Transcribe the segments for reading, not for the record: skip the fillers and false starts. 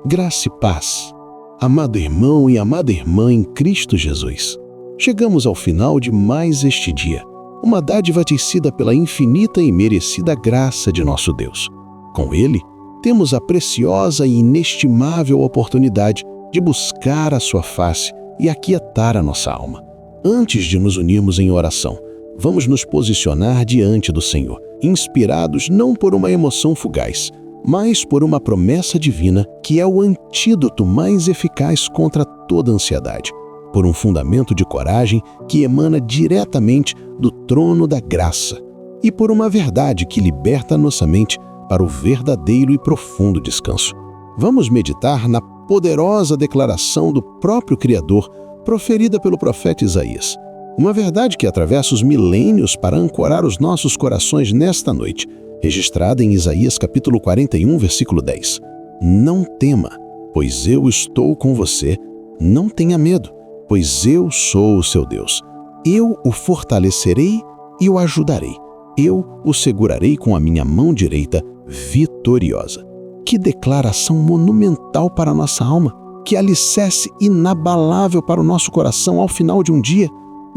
Graça e paz, amado irmão e amada irmã em Cristo Jesus. Chegamos ao final de mais este dia, uma dádiva tecida pela infinita e merecida graça de nosso Deus. Com Ele, temos a preciosa e inestimável oportunidade de buscar a sua face e aquietar a nossa alma. Antes de nos unirmos em oração, vamos nos posicionar diante do Senhor, inspirados não por uma emoção fugaz, mas por uma promessa divina que é o antídoto mais eficaz contra toda ansiedade, por um fundamento de coragem que emana diretamente do trono da graça e por uma verdade que liberta nossa mente para o verdadeiro e profundo descanso. Vamos meditar na poderosa declaração do próprio Criador proferida pelo profeta Isaías. Uma verdade que atravessa os milênios para ancorar os nossos corações nesta noite, registrada em Isaías capítulo 41, versículo 10. Não tema, pois eu estou com você. Não tenha medo, pois eu sou o seu Deus. Eu o fortalecerei e o ajudarei. Eu o segurarei com a minha mão direita vitoriosa. Que declaração monumental para a nossa alma, que alicerce inabalável para o nosso coração ao final de um dia.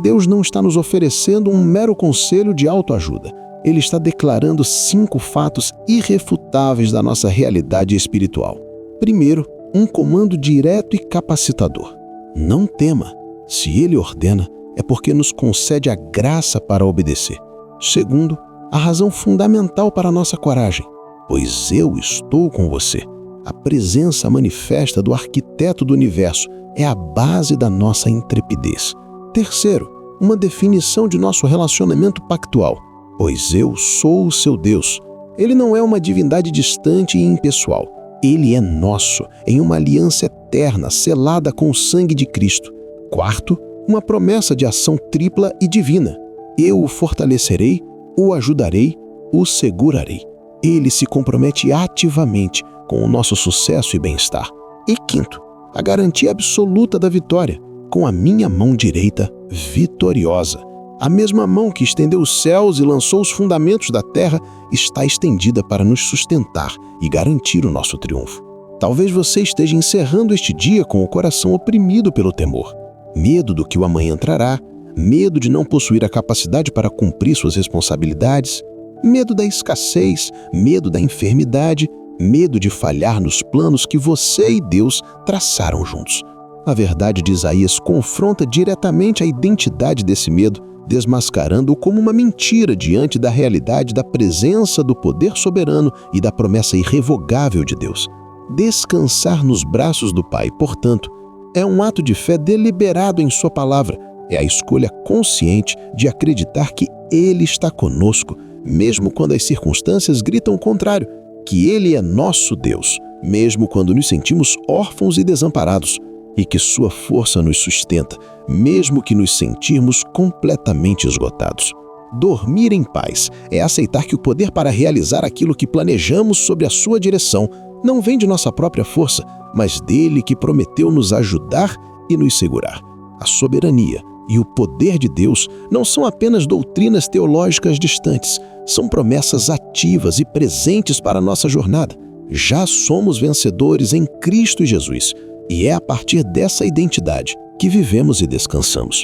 Deus não está nos oferecendo um mero conselho de autoajuda. Ele está declarando 5 fatos irrefutáveis da nossa realidade espiritual. Primeiro, um comando direto e capacitador. Não tema. Se Ele ordena, é porque nos concede a graça para obedecer. Segundo, a razão fundamental para a nossa coragem. Pois eu estou com você. A presença manifesta do arquiteto do universo é a base da nossa intrepidez. Terceiro, uma definição de nosso relacionamento pactual. Pois eu sou o seu Deus. Ele não é uma divindade distante e impessoal. Ele é nosso, em uma aliança eterna selada com o sangue de Cristo. Quarto, uma promessa de ação tripla e divina. Eu o fortalecerei, o ajudarei, o segurarei. Ele se compromete ativamente com o nosso sucesso e bem-estar. E quinto, a garantia absoluta da vitória, com a minha mão direita vitoriosa. A mesma mão que estendeu os céus e lançou os fundamentos da terra está estendida para nos sustentar e garantir o nosso triunfo. Talvez você esteja encerrando este dia com o coração oprimido pelo temor. Medo do que o amanhã trará, medo de não possuir a capacidade para cumprir suas responsabilidades, medo da escassez, medo da enfermidade, medo de falhar nos planos que você e Deus traçaram juntos. A verdade de Isaías confronta diretamente a identidade desse medo, desmascarando-o como uma mentira diante da realidade da presença do poder soberano e da promessa irrevogável de Deus. Descansar nos braços do Pai, portanto, é um ato de fé deliberado em sua palavra. É a escolha consciente de acreditar que Ele está conosco, mesmo quando as circunstâncias gritam o contrário, que Ele é nosso Deus, mesmo quando nos sentimos órfãos e desamparados, e que sua força nos sustenta, mesmo que nos sentirmos completamente esgotados. Dormir em paz é aceitar que o poder para realizar aquilo que planejamos sob a sua direção não vem de nossa própria força, mas dele que prometeu nos ajudar e nos segurar. A soberania e o poder de Deus não são apenas doutrinas teológicas distantes, são promessas ativas e presentes para a nossa jornada. Já somos vencedores em Cristo Jesus, e é a partir dessa identidade que vivemos e descansamos.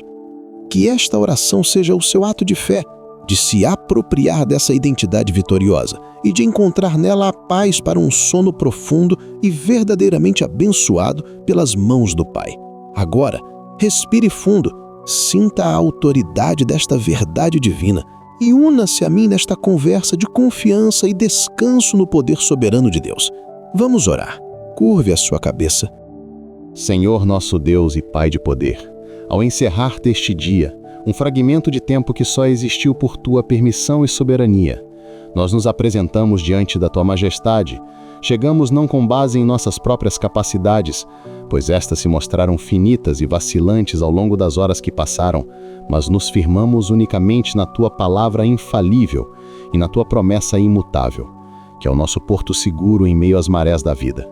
Que esta oração seja o seu ato de fé, de se apropriar dessa identidade vitoriosa e de encontrar nela a paz para um sono profundo e verdadeiramente abençoado pelas mãos do Pai. Agora, respire fundo, sinta a autoridade desta verdade divina e una-se a mim nesta conversa de confiança e descanso no poder soberano de Deus. Vamos orar. Curve a sua cabeça. Senhor nosso Deus e Pai de poder, ao encerrar-te este dia, um fragmento de tempo que só existiu por Tua permissão e soberania, nós nos apresentamos diante da Tua majestade. Chegamos não com base em nossas próprias capacidades, pois estas se mostraram finitas e vacilantes ao longo das horas que passaram, mas nos firmamos unicamente na Tua palavra infalível e na Tua promessa imutável, que é o nosso porto seguro em meio às marés da vida.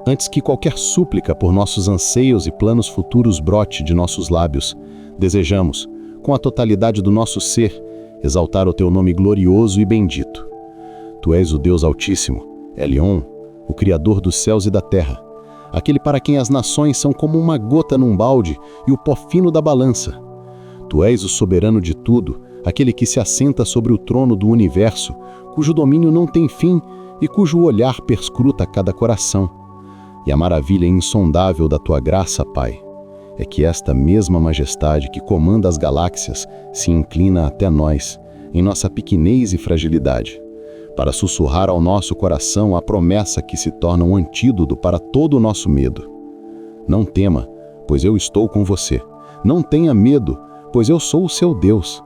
Antes que qualquer súplica por nossos anseios e planos futuros brote de nossos lábios, desejamos, com a totalidade do nosso ser, exaltar o Teu nome glorioso e bendito. Tu és o Deus Altíssimo, Elion, o Criador dos céus e da terra, aquele para quem as nações são como uma gota num balde e o pó fino da balança. Tu és o soberano de tudo, aquele que se assenta sobre o trono do universo, cujo domínio não tem fim e cujo olhar perscruta cada coração. E a maravilha insondável da tua graça, Pai, é que esta mesma majestade que comanda as galáxias se inclina até nós, em nossa pequenez e fragilidade, para sussurrar ao nosso coração a promessa que se torna um antídoto para todo o nosso medo. Não tema, pois eu estou com você. Não tenha medo, pois eu sou o seu Deus.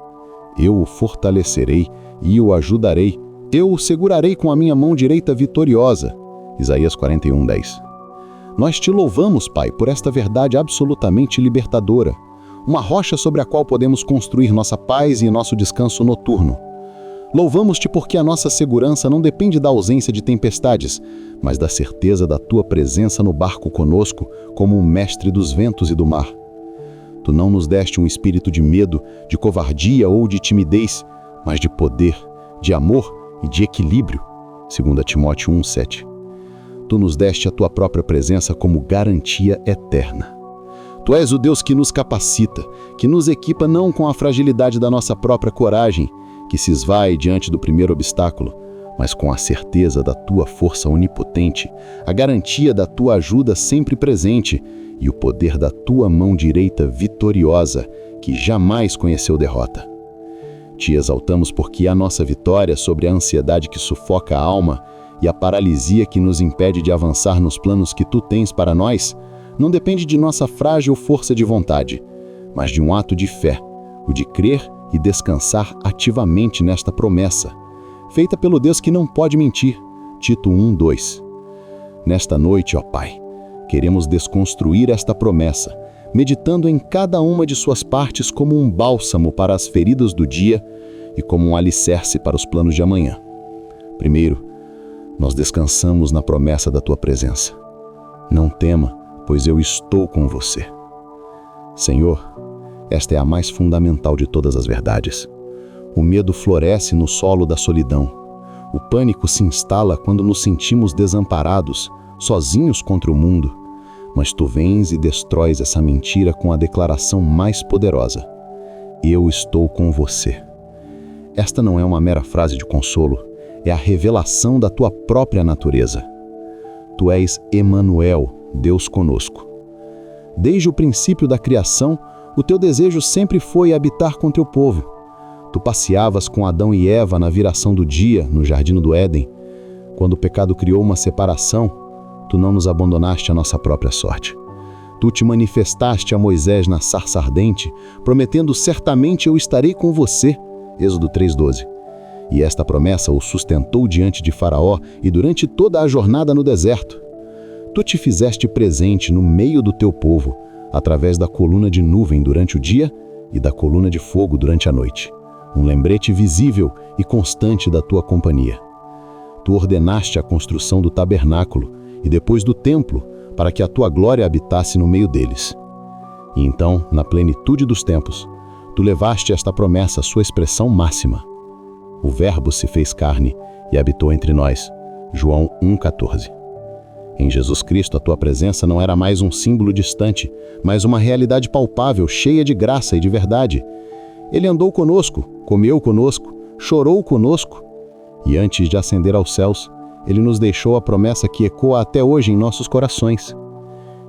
Eu o fortalecerei e o ajudarei. Eu o segurarei com a minha mão direita vitoriosa. Isaías 41:10. Nós te louvamos, Pai, por esta verdade absolutamente libertadora, uma rocha sobre a qual podemos construir nossa paz e nosso descanso noturno. Louvamos-te porque a nossa segurança não depende da ausência de tempestades, mas da certeza da tua presença no barco conosco, como o mestre dos ventos e do mar. Tu não nos deste um espírito de medo, de covardia ou de timidez, mas de poder, de amor e de equilíbrio. 2 Timóteo 1:7. Tu nos deste a tua própria presença como garantia eterna. Tu és o Deus que nos capacita, que nos equipa não com a fragilidade da nossa própria coragem, que se esvai diante do primeiro obstáculo, mas com a certeza da tua força onipotente, a garantia da tua ajuda sempre presente e o poder da tua mão direita vitoriosa, que jamais conheceu derrota. Te exaltamos porque a nossa vitória sobre a ansiedade que sufoca a alma e a paralisia que nos impede de avançar nos planos que tu tens para nós, não depende de nossa frágil força de vontade, mas de um ato de fé, o de crer e descansar ativamente nesta promessa, feita pelo Deus que não pode mentir. Tito 1:2. Nesta noite, ó Pai, queremos desconstruir esta promessa, meditando em cada uma de suas partes como um bálsamo para as feridas do dia e como um alicerce para os planos de amanhã. Primeiro, nós descansamos na promessa da tua presença. Não tema, pois eu estou com você. Senhor, esta é a mais fundamental de todas as verdades. O medo floresce no solo da solidão. O pânico se instala quando nos sentimos desamparados, sozinhos contra o mundo. Mas tu vens e destróis essa mentira com a declaração mais poderosa: eu estou com você. Esta não é uma mera frase de consolo, é a revelação da tua própria natureza. Tu és Emanuel, Deus conosco. Desde o princípio da criação, o teu desejo sempre foi habitar com teu povo. Tu passeavas com Adão e Eva na viração do dia, no jardim do Éden. Quando o pecado criou uma separação, tu não nos abandonaste à nossa própria sorte. Tu te manifestaste a Moisés na sarça ardente, prometendo: certamente eu estarei com você. Êxodo 3:12. E esta promessa o sustentou diante de Faraó e durante toda a jornada no deserto. Tu te fizeste presente no meio do teu povo, através da coluna de nuvem durante o dia e da coluna de fogo durante a noite, um lembrete visível e constante da tua companhia. Tu ordenaste a construção do tabernáculo e depois do templo, para que a tua glória habitasse no meio deles. E então, na plenitude dos tempos, tu levaste esta promessa à sua expressão máxima. O Verbo se fez carne e habitou entre nós. João 1,14. Em Jesus Cristo, a tua presença não era mais um símbolo distante, mas uma realidade palpável, cheia de graça e de verdade. Ele andou conosco, comeu conosco, chorou conosco, e antes de ascender aos céus, ele nos deixou a promessa que ecoa até hoje em nossos corações.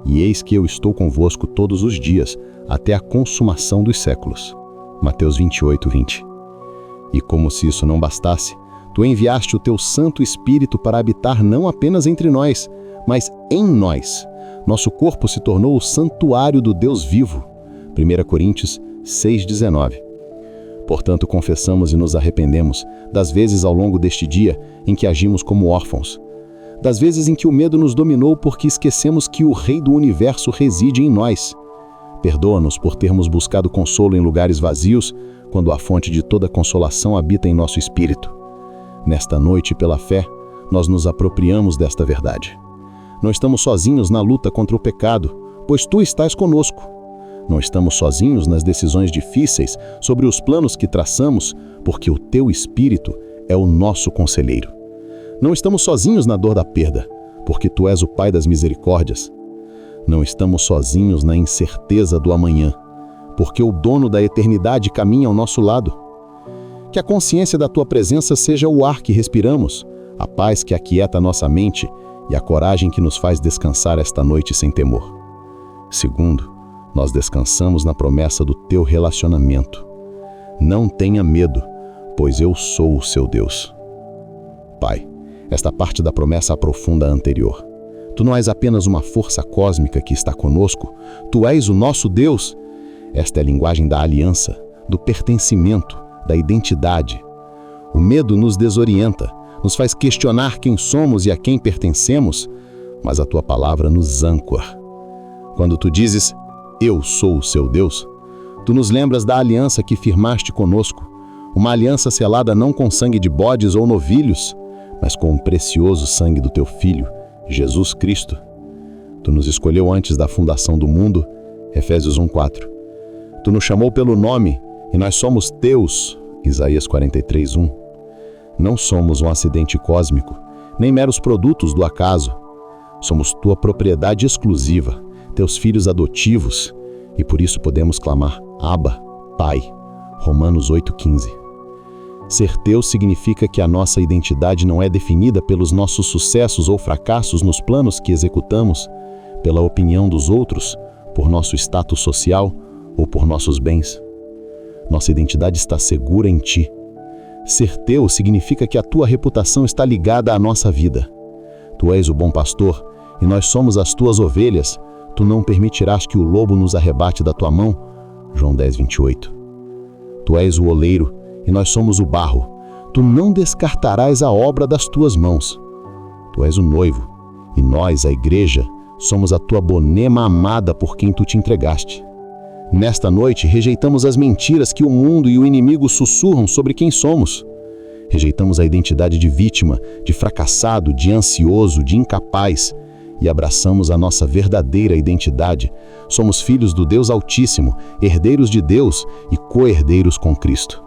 E eis que eu estou convosco todos os dias, até a consumação dos séculos. Mateus 28:20. E como se isso não bastasse, tu enviaste o teu Santo Espírito para habitar não apenas entre nós, mas em nós. Nosso corpo se tornou o santuário do Deus vivo. 1 Coríntios 6:19. Portanto, confessamos e nos arrependemos das vezes ao longo deste dia em que agimos como órfãos, das vezes em que o medo nos dominou porque esquecemos que o Rei do Universo reside em nós. Perdoa-nos por termos buscado consolo em lugares vazios, quando a fonte de toda consolação habita em nosso espírito. Nesta noite, pela fé, nós nos apropriamos desta verdade. Não estamos sozinhos na luta contra o pecado, pois tu estás conosco. Não estamos sozinhos nas decisões difíceis sobre os planos que traçamos, porque o teu Espírito é o nosso conselheiro. Não estamos sozinhos na dor da perda, porque Tu és o Pai das misericórdias. Não estamos sozinhos na incerteza do amanhã, porque o dono da eternidade caminha ao nosso lado. Que a consciência da Tua presença seja o ar que respiramos, a paz que aquieta nossa mente e a coragem que nos faz descansar esta noite sem temor. Segundo, nós descansamos na promessa do Teu relacionamento. Não tenha medo, pois eu sou o seu Deus. Pai, esta parte da promessa aprofunda a anterior. Tu não és apenas uma força cósmica que está conosco, Tu és o nosso Deus. Esta é a linguagem da aliança, do pertencimento, da identidade. O medo nos desorienta, nos faz questionar quem somos e a quem pertencemos, mas a Tua palavra nos ancora. Quando Tu dizes, eu sou o seu Deus, Tu nos lembras da aliança que firmaste conosco, uma aliança selada não com sangue de bodes ou novilhos, mas com o precioso sangue do Teu Filho, Jesus Cristo. Tu nos escolheu antes da fundação do mundo, Efésios 1:4. Tu nos chamou pelo nome e nós somos Teus, Isaías 43:1. Não somos um acidente cósmico, nem meros produtos do acaso. Somos Tua propriedade exclusiva, Teus filhos adotivos, e por isso podemos clamar, Abba, Pai, Romanos 8:15. Ser Teu significa que a nossa identidade não é definida pelos nossos sucessos ou fracassos nos planos que executamos, pela opinião dos outros, por nosso status social ou por nossos bens. Nossa identidade está segura em Ti. Ser Teu significa que a Tua reputação está ligada à nossa vida. Tu és o bom pastor e nós somos as Tuas ovelhas. Tu não permitirás que o lobo nos arrebate da Tua mão. João 10:28. Tu és o oleiro e nós somos o barro. Tu não descartarás a obra das Tuas mãos. Tu és o noivo e nós, a igreja, somos a Tua bonema amada por quem Tu te entregaste. Nesta noite, rejeitamos as mentiras que o mundo e o inimigo sussurram sobre quem somos. Rejeitamos a identidade de vítima, de fracassado, de ansioso, de incapaz e abraçamos a nossa verdadeira identidade. Somos filhos do Deus Altíssimo, herdeiros de Deus e co-herdeiros com Cristo.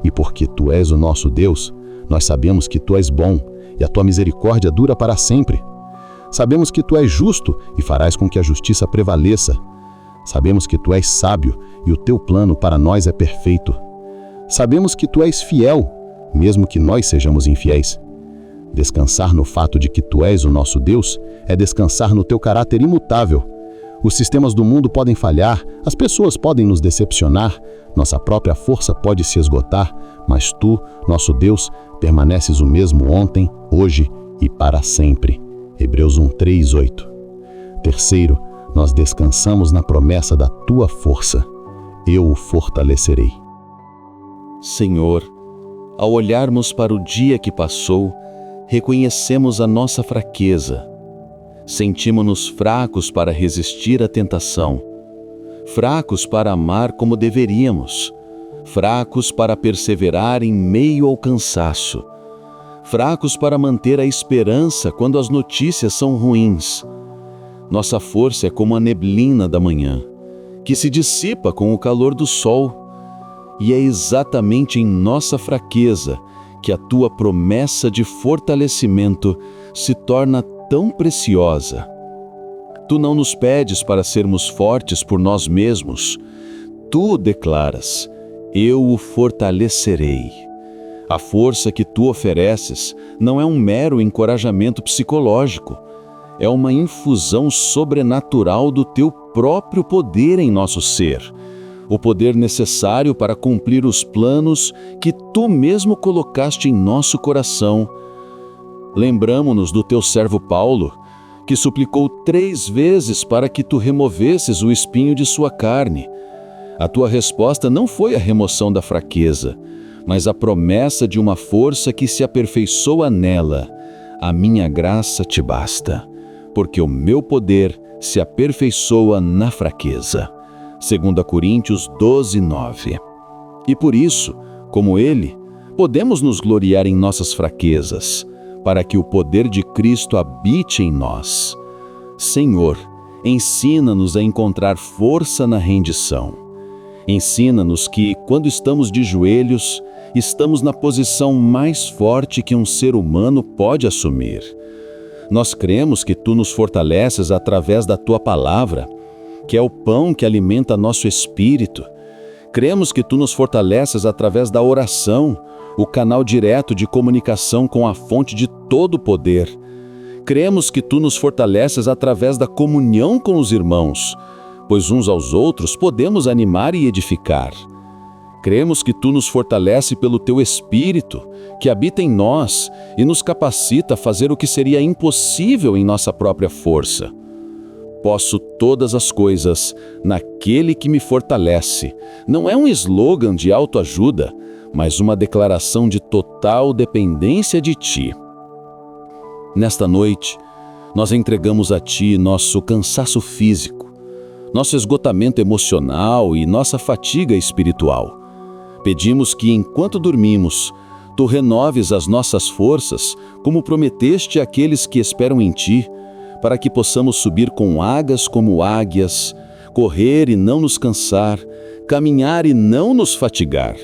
E porque Tu és o nosso Deus, nós sabemos que Tu és bom e a Tua misericórdia dura para sempre. Sabemos que Tu és justo e farás com que a justiça prevaleça. Sabemos que Tu és sábio e o Teu plano para nós é perfeito. Sabemos que Tu és fiel, mesmo que nós sejamos infiéis. Descansar no fato de que Tu és o nosso Deus é descansar no Teu caráter imutável. Os sistemas do mundo podem falhar, as pessoas podem nos decepcionar, nossa própria força pode se esgotar, mas Tu, nosso Deus, permaneces o mesmo ontem, hoje e para sempre. Hebreus 1:3-8. Terceiro, nós descansamos na promessa da Tua força. Eu o fortalecerei. Senhor, ao olharmos para o dia que passou, reconhecemos a nossa fraqueza. Sentimos-nos fracos para resistir à tentação, fracos para amar como deveríamos, fracos para perseverar em meio ao cansaço, fracos para manter a esperança quando as notícias são ruins. Nossa força é como a neblina da manhã, que se dissipa com o calor do sol. E é exatamente em nossa fraqueza que a Tua promessa de fortalecimento se torna tão preciosa. Tu não nos pedes para sermos fortes por nós mesmos. Tu declaras, eu o fortalecerei. A força que Tu ofereces não é um mero encorajamento psicológico, é uma infusão sobrenatural do Teu próprio poder em nosso ser, o poder necessário para cumprir os planos que Tu mesmo colocaste em nosso coração. Lembramo-nos do Teu servo Paulo, que suplicou 3 vezes para que Tu removesses o espinho de sua carne. A Tua resposta não foi a remoção da fraqueza, mas a promessa de uma força que se aperfeiçoa nela. A minha graça te basta, porque o meu poder se aperfeiçoa na fraqueza. 2 Coríntios 12:9. E por isso, como Ele, podemos nos gloriar em nossas fraquezas, para que o poder de Cristo habite em nós. Senhor, ensina-nos a encontrar força na rendição. Ensina-nos que, quando estamos de joelhos, estamos na posição mais forte que um ser humano pode assumir. Nós cremos que tu nos fortaleces através da tua palavra, que é o pão que alimenta nosso espírito. Cremos que tu nos fortaleces através da oração, o canal direto de comunicação com a fonte de todo poder. Cremos que tu nos fortaleces através da comunhão com os irmãos, pois uns aos outros podemos animar e edificar. Cremos que tu nos fortalece pelo teu Espírito, que habita em nós e nos capacita a fazer o que seria impossível em nossa própria força. Posso todas as coisas naquele que me fortalece. Não é um slogan de autoajuda, mas uma declaração de total dependência de ti. Nesta noite, nós entregamos a ti nosso cansaço físico, nosso esgotamento emocional e nossa fatiga espiritual. Pedimos que, enquanto dormimos, tu renoves as nossas forças, como prometeste àqueles que esperam em ti, para que possamos subir com águias como águias, correr e não nos cansar, caminhar e não nos fatigar.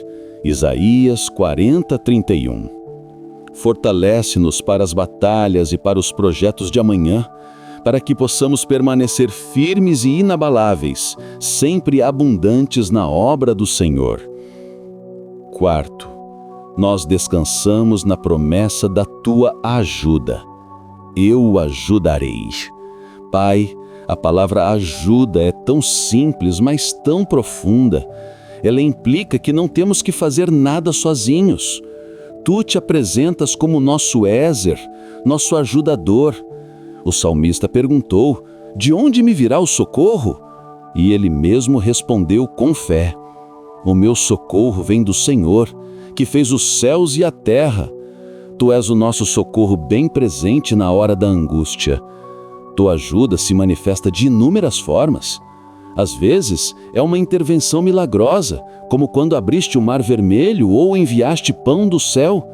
Isaías 40:31. Fortalece-nos para as batalhas e para os projetos de amanhã, para que possamos permanecer firmes e inabaláveis, sempre abundantes na obra do Senhor. Quarto, nós descansamos na promessa da tua ajuda. Eu o ajudarei. Pai, a palavra ajuda é tão simples, mas tão profunda. Ela implica que não temos que fazer nada sozinhos. Tu te apresentas como nosso Ézer, nosso ajudador. O salmista perguntou: de onde me virá o socorro? E ele mesmo respondeu com fé: o meu socorro vem do Senhor, que fez os céus e a terra. Tu és o nosso socorro bem presente na hora da angústia. Tua ajuda se manifesta de inúmeras formas. Às vezes, é uma intervenção milagrosa, como quando abriste o Mar Vermelho ou enviaste pão do céu.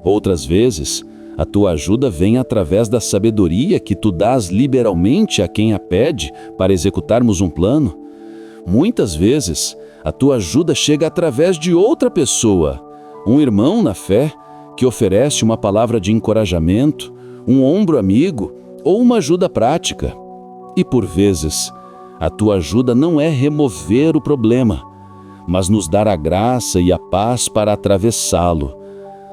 Outras vezes, a tua ajuda vem através da sabedoria que tu dás liberalmente a quem a pede para executarmos um plano. Muitas vezes, a tua ajuda chega através de outra pessoa, um irmão na fé, que oferece uma palavra de encorajamento, um ombro amigo ou uma ajuda prática. E por vezes, a tua ajuda não é remover o problema, mas nos dar a graça e a paz para atravessá-lo,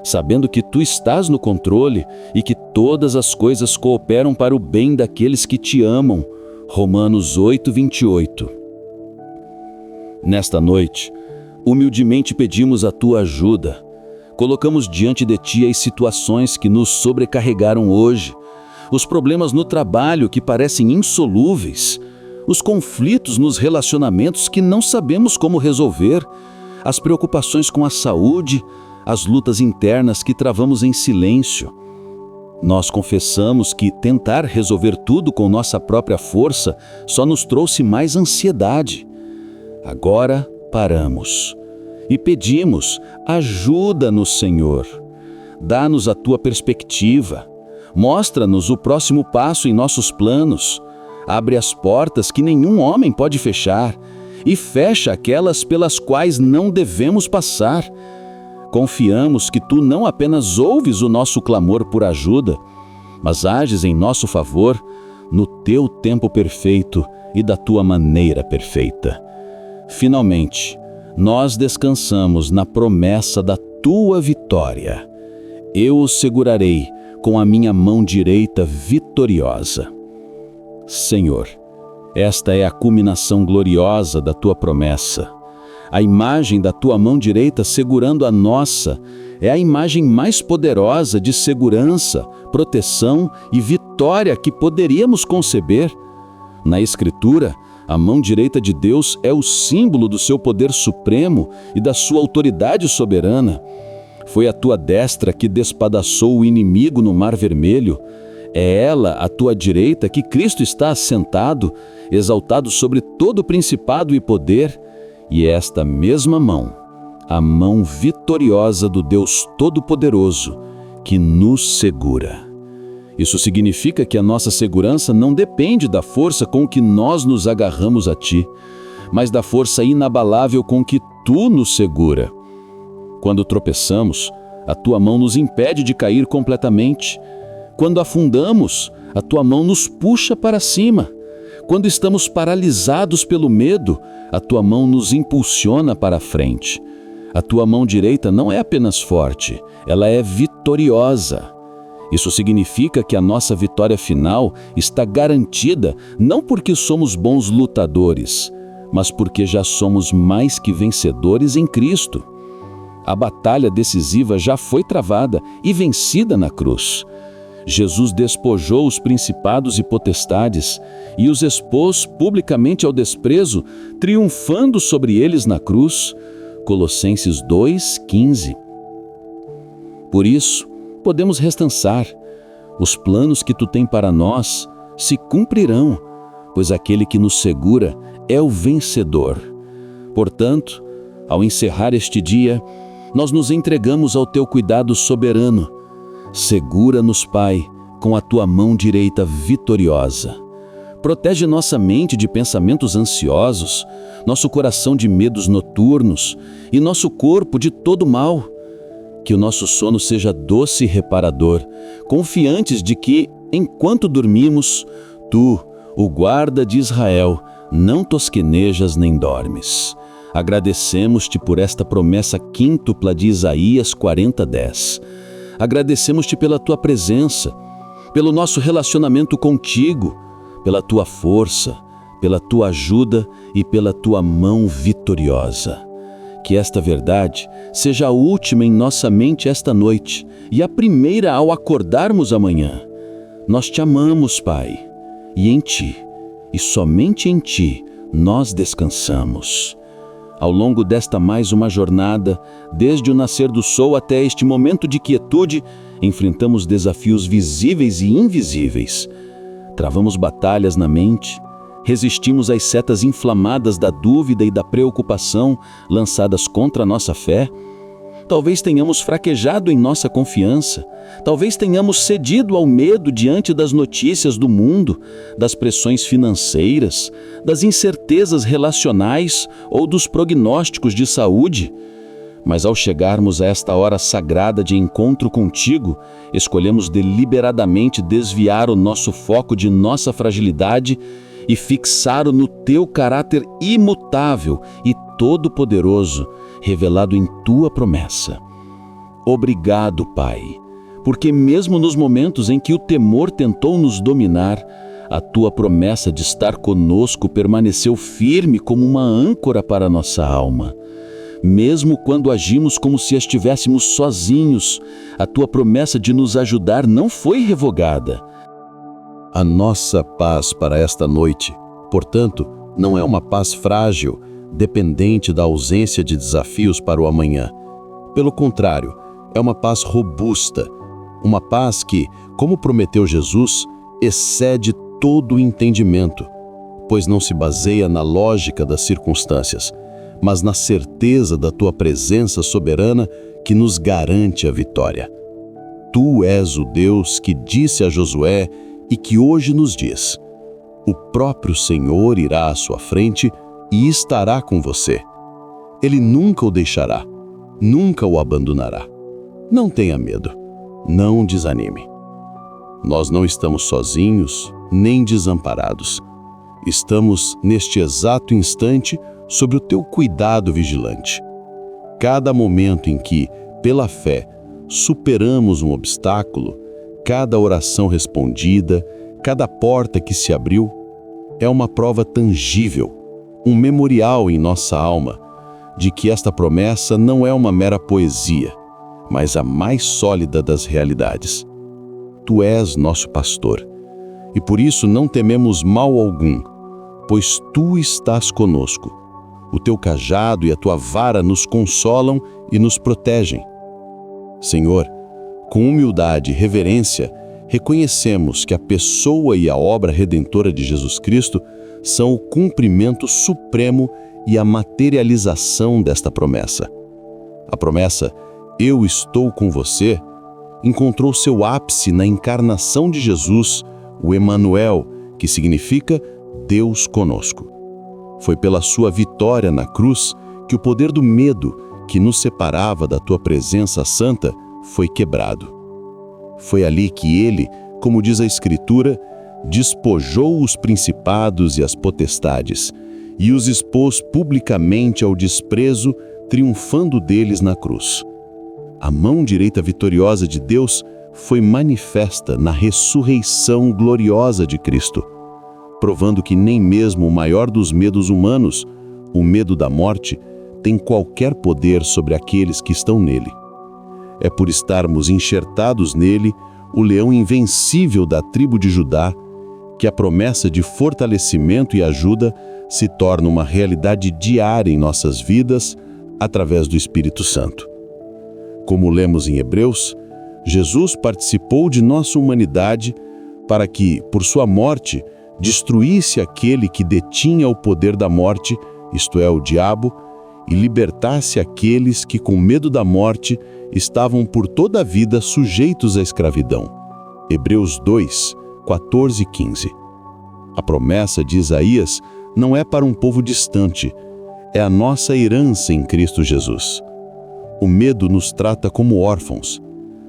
sabendo que tu estás no controle e que todas as coisas cooperam para o bem daqueles que te amam. Romanos 8:28. Nesta noite, humildemente pedimos a tua ajuda. Colocamos diante de ti as situações que nos sobrecarregaram hoje, os problemas no trabalho que parecem insolúveis, os conflitos nos relacionamentos que não sabemos como resolver, as preocupações com a saúde, as lutas internas que travamos em silêncio. Nós confessamos que tentar resolver tudo com nossa própria força só nos trouxe mais ansiedade. Agora paramos e pedimos: ajuda-nos, Senhor. Dá-nos a tua perspectiva. Mostra-nos o próximo passo em nossos planos. Abre as portas que nenhum homem pode fechar e fecha aquelas pelas quais não devemos passar. Confiamos que tu não apenas ouves o nosso clamor por ajuda, mas ages em nosso favor no teu tempo perfeito e da tua maneira perfeita. Finalmente, nós descansamos na promessa da tua vitória. Eu o segurarei com a minha mão direita vitoriosa. Senhor, esta é a culminação gloriosa da tua promessa. A imagem da tua mão direita segurando a nossa é a imagem mais poderosa de segurança, proteção e vitória que poderíamos conceber. Na Escritura, a mão direita de Deus é o símbolo do seu poder supremo e da sua autoridade soberana. Foi a tua destra que despedaçou o inimigo no Mar Vermelho. É ela, a tua direita, que Cristo está assentado, exaltado sobre todo principado e poder. E é esta mesma mão, a mão vitoriosa do Deus Todo-Poderoso, que nos segura. Isso significa que a nossa segurança não depende da força com que nós nos agarramos a ti, mas da força inabalável com que tu nos segura. Quando tropeçamos, a tua mão nos impede de cair completamente. Quando afundamos, a tua mão nos puxa para cima. Quando estamos paralisados pelo medo, a tua mão nos impulsiona para a frente. A tua mão direita não é apenas forte, ela é vitoriosa. Isso significa que a nossa vitória final está garantida não porque somos bons lutadores, mas porque já somos mais que vencedores em Cristo. A batalha decisiva já foi travada e vencida na cruz. Jesus despojou os principados e potestades e os expôs publicamente ao desprezo, triunfando sobre eles na cruz. Colossenses 2:15. Por isso, podemos descansar. Os planos que tu tem para nós se cumprirão, pois aquele que nos segura é o vencedor. Portanto, ao encerrar este dia, nós nos entregamos ao teu cuidado soberano. Segura-nos, Pai, com a tua mão direita vitoriosa. Protege nossa mente de pensamentos ansiosos, nosso coração de medos noturnos e nosso corpo de todo mal. Que o nosso sono seja doce e reparador, confiantes de que, enquanto dormimos, tu, o guarda de Israel, não tosquenejas nem dormes. Agradecemos-te por esta promessa quíntupla de Isaías 40:10. Agradecemos-te pela tua presença, pelo nosso relacionamento contigo, pela tua força, pela tua ajuda e pela tua mão vitoriosa. Que esta verdade seja a última em nossa mente esta noite e a primeira ao acordarmos amanhã. Nós te amamos, Pai, e em ti, e somente em ti, nós descansamos. Ao longo desta mais uma jornada, desde o nascer do sol até este momento de quietude, enfrentamos desafios visíveis e invisíveis. Travamos batalhas na mente, resistimos às setas inflamadas da dúvida e da preocupação lançadas contra a nossa fé. Talvez tenhamos fraquejado em nossa confiança, talvez tenhamos cedido ao medo diante das notícias do mundo, das pressões financeiras, das incertezas relacionais ou dos prognósticos de saúde. Mas ao chegarmos a esta hora sagrada de encontro contigo, escolhemos deliberadamente desviar o nosso foco de nossa fragilidade e fixá-lo no teu caráter imutável e todo-poderoso, revelado em tua promessa. Obrigado, Pai, porque mesmo nos momentos em que o temor tentou nos dominar, a tua promessa de estar conosco permaneceu firme como uma âncora para a nossa alma. Mesmo quando agimos como se estivéssemos sozinhos, a tua promessa de nos ajudar não foi revogada. A nossa paz para esta noite, portanto, não é uma paz frágil, dependente da ausência de desafios para o amanhã. Pelo contrário, é uma paz robusta, uma paz que, como prometeu Jesus, excede todo o entendimento, pois não se baseia na lógica das circunstâncias, mas na certeza da tua presença soberana que nos garante a vitória. Tu és o Deus que disse a Josué e que hoje nos diz: o próprio Senhor irá à sua frente e estará com você. Ele nunca o deixará, nunca o abandonará. Não tenha medo, não desanime. Nós não estamos sozinhos, nem desamparados. Estamos, neste exato instante, sob o teu cuidado vigilante. Cada momento em que, pela fé, superamos um obstáculo, cada oração respondida, cada porta que se abriu, é uma prova tangível, um memorial em nossa alma de que esta promessa não é uma mera poesia, mas a mais sólida das realidades. Tu és nosso pastor, e por isso não tememos mal algum, pois tu estás conosco. O teu cajado e a tua vara nos consolam e nos protegem. Senhor, com humildade e reverência, reconhecemos que a pessoa e a obra redentora de Jesus Cristo são o cumprimento supremo e a materialização desta promessa. A promessa, eu estou com você, encontrou seu ápice na encarnação de Jesus, o Emanuel, que significa Deus conosco. Foi pela sua vitória na cruz que o poder do medo que nos separava da tua presença santa foi quebrado. Foi ali que ele, como diz a Escritura, despojou os principados e as potestades, e os expôs publicamente ao desprezo, triunfando deles na cruz. A mão direita vitoriosa de Deus foi manifesta na ressurreição gloriosa de Cristo, provando que nem mesmo o maior dos medos humanos, o medo da morte, tem qualquer poder sobre aqueles que estão nele. É por estarmos enxertados nele, o leão invencível da tribo de Judá, que a promessa de fortalecimento e ajuda se torna uma realidade diária em nossas vidas através do Espírito Santo. Como lemos em Hebreus, Jesus participou de nossa humanidade para que, por sua morte, destruísse aquele que detinha o poder da morte, isto é, o diabo, e libertasse aqueles que, com medo da morte, estavam por toda a vida sujeitos à escravidão. Hebreus 2, 14 e 15. A promessa de Isaías não é para um povo distante, é a nossa herança em Cristo Jesus. O medo nos trata como órfãos,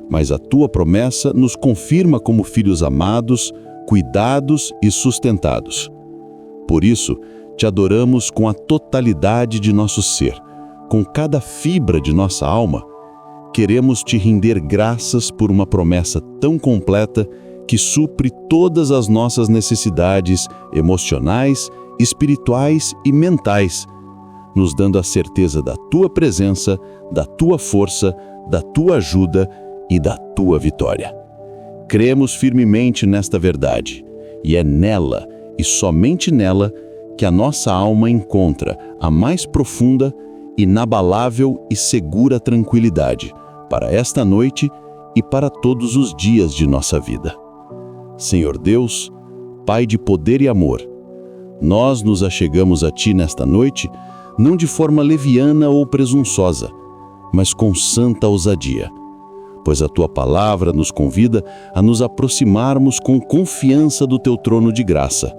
mas a tua promessa nos confirma como filhos amados, cuidados e sustentados. Por isso, te adoramos com a totalidade de nosso ser, com cada fibra de nossa alma. Queremos te render graças por uma promessa tão completa que supre todas as nossas necessidades emocionais, espirituais e mentais, nos dando a certeza da tua presença, da tua força, da tua ajuda e da tua vitória. Cremos firmemente nesta verdade, e é nela, e somente nela, que a nossa alma encontra a mais profunda, inabalável e segura tranquilidade para esta noite e para todos os dias de nossa vida. Senhor Deus, Pai de poder e amor, nós nos achegamos a Ti nesta noite, não de forma leviana ou presunçosa, mas com santa ousadia, pois a Tua palavra nos convida a nos aproximarmos com confiança do Teu trono de graça,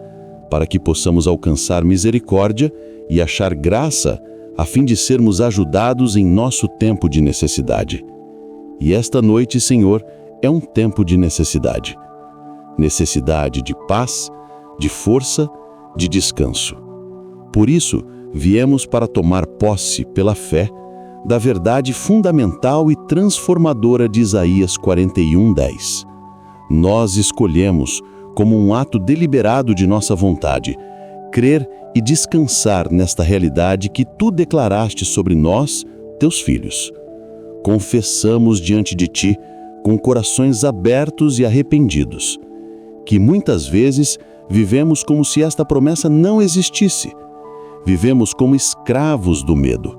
para que possamos alcançar misericórdia e achar graça, a fim de sermos ajudados em nosso tempo de necessidade. E esta noite, Senhor, é um tempo de necessidade. Necessidade de paz, de força, de descanso. Por isso, viemos para tomar posse, pela fé, da verdade fundamental e transformadora de Isaías 41:10. Nós escolhemos, como um ato deliberado de nossa vontade, crer e descansar nesta realidade que Tu declaraste sobre nós, Teus filhos. Confessamos diante de Ti, com corações abertos e arrependidos, que muitas vezes vivemos como se esta promessa não existisse. Vivemos como escravos do medo,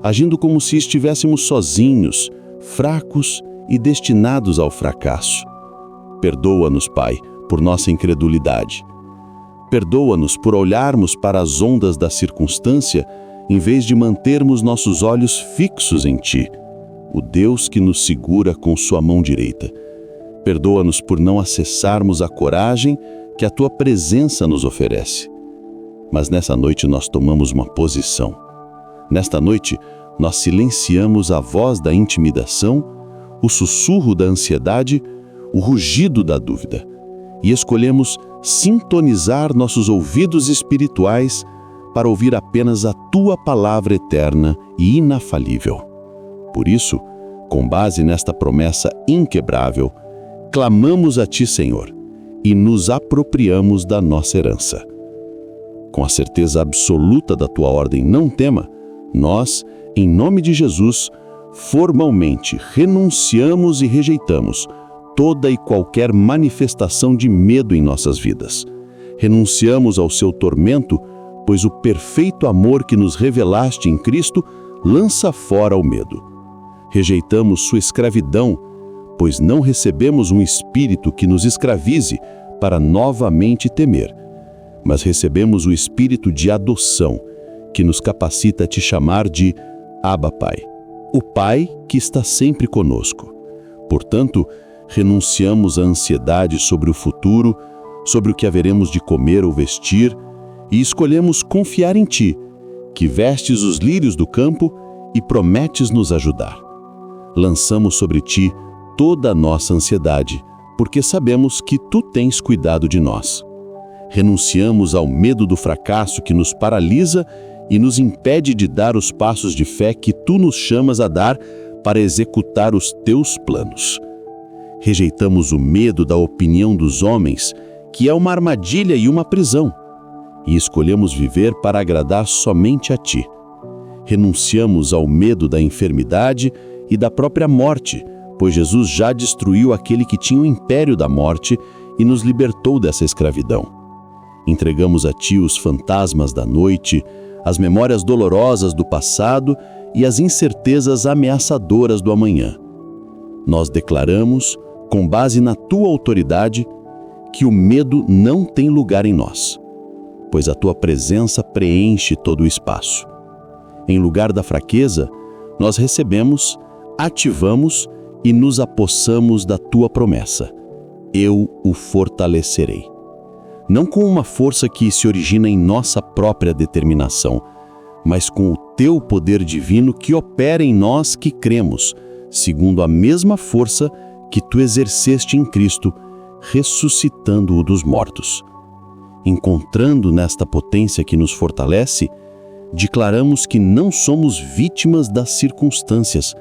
agindo como se estivéssemos sozinhos, fracos e destinados ao fracasso. Perdoa-nos, Pai, por nossa incredulidade. Perdoa-nos por olharmos para as ondas da circunstância em vez de mantermos nossos olhos fixos em Ti, o Deus que nos segura com Sua mão direita. Perdoa-nos por não acessarmos a coragem que a Tua presença nos oferece. Mas nessa noite nós tomamos uma posição. Nesta noite, nós silenciamos a voz da intimidação, o sussurro da ansiedade, o rugido da dúvida, e escolhemos sintonizar nossos ouvidos espirituais para ouvir apenas a Tua palavra eterna e inafalível. Por isso, com base nesta promessa inquebrável, clamamos a Ti, Senhor, e nos apropriamos da nossa herança. Com a certeza absoluta da Tua ordem, não tema, nós, em nome de Jesus, formalmente renunciamos e rejeitamos toda e qualquer manifestação de medo em nossas vidas. Renunciamos ao seu tormento, pois o perfeito amor que nos revelaste em Cristo lança fora o medo. Rejeitamos sua escravidão, pois não recebemos um espírito que nos escravize para novamente temer, mas recebemos o espírito de adoção, que nos capacita a te chamar de Abba Pai, o Pai que está sempre conosco. Portanto, renunciamos à ansiedade sobre o futuro, sobre o que haveremos de comer ou vestir, e escolhemos confiar em Ti, que vestes os lírios do campo e prometes nos ajudar. Lançamos sobre Ti toda a nossa ansiedade, porque sabemos que tu tens cuidado de nós. Renunciamos ao medo do fracasso que nos paralisa e nos impede de dar os passos de fé que tu nos chamas a dar para executar os teus planos. Rejeitamos o medo da opinião dos homens, que é uma armadilha e uma prisão, e escolhemos viver para agradar somente a ti. Renunciamos ao medo da enfermidade e da própria morte, pois Jesus já destruiu aquele que tinha o império da morte e nos libertou dessa escravidão. Entregamos a ti os fantasmas da noite, as memórias dolorosas do passado e as incertezas ameaçadoras do amanhã. Nós declaramos, com base na tua autoridade, que o medo não tem lugar em nós, pois a tua presença preenche todo o espaço. Em lugar da fraqueza, nós recebemos, ativamos e nos apossamos da tua promessa. Eu o fortalecerei. Não com uma força que se origina em nossa própria determinação, mas com o teu poder divino que opera em nós que cremos, segundo a mesma força que tu exerceste em Cristo, ressuscitando-o dos mortos. Encontrando nesta potência que nos fortalece, declaramos que não somos vítimas das circunstâncias,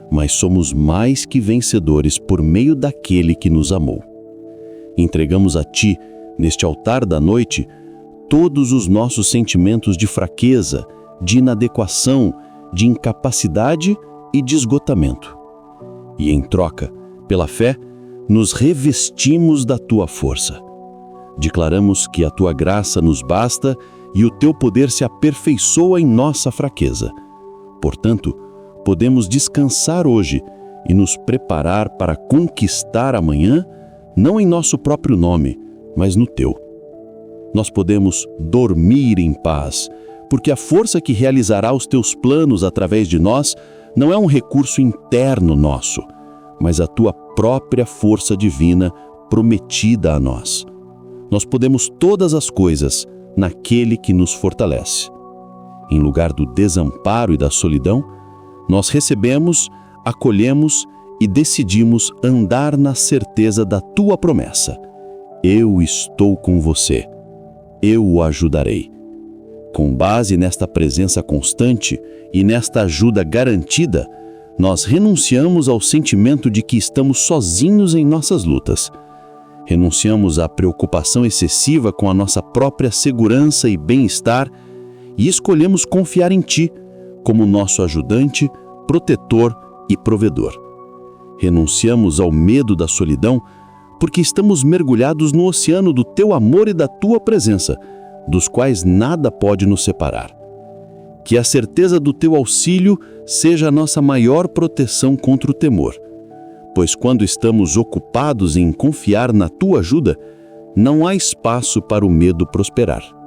mas somos mais que vencedores por meio daquele que nos amou. Entregamos a ti, neste altar da noite, todos os nossos sentimentos de fraqueza, de inadequação, de incapacidade e de esgotamento. E em troca, pela fé, nos revestimos da tua força. Declaramos que a tua graça nos basta e o teu poder se aperfeiçoa em nossa fraqueza. Portanto, podemos descansar hoje e nos preparar para conquistar amanhã, não em nosso próprio nome, mas no teu. Nós podemos dormir em paz, porque a força que realizará os teus planos através de nós não é um recurso interno nosso, mas a tua própria força divina prometida a nós. Nós podemos todas as coisas naquele que nos fortalece. Em lugar do desamparo e da solidão, nós recebemos, acolhemos e decidimos andar na certeza da tua promessa. Eu estou com você. Eu o ajudarei. Com base nesta presença constante e nesta ajuda garantida, nós renunciamos ao sentimento de que estamos sozinhos em nossas lutas. Renunciamos à preocupação excessiva com a nossa própria segurança e bem-estar e escolhemos confiar em ti como nosso ajudante, protetor e provedor. Renunciamos ao medo da solidão porque estamos mergulhados no oceano do teu amor e da tua presença, dos quais nada pode nos separar. Que a certeza do teu auxílio seja a nossa maior proteção contra o temor, pois quando estamos ocupados em confiar na tua ajuda, não há espaço para o medo prosperar.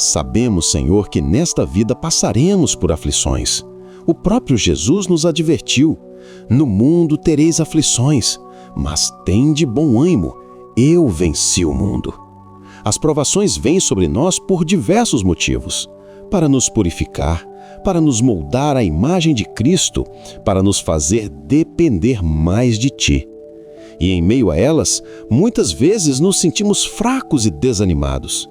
Sabemos, Senhor, que nesta vida passaremos por aflições. O próprio Jesus nos advertiu: no mundo tereis aflições, mas tende bom ânimo, eu venci o mundo. As provações vêm sobre nós por diversos motivos: para nos purificar, para nos moldar à imagem de Cristo, para nos fazer depender mais de Ti. E em meio a elas, muitas vezes nos sentimos fracos e desanimados.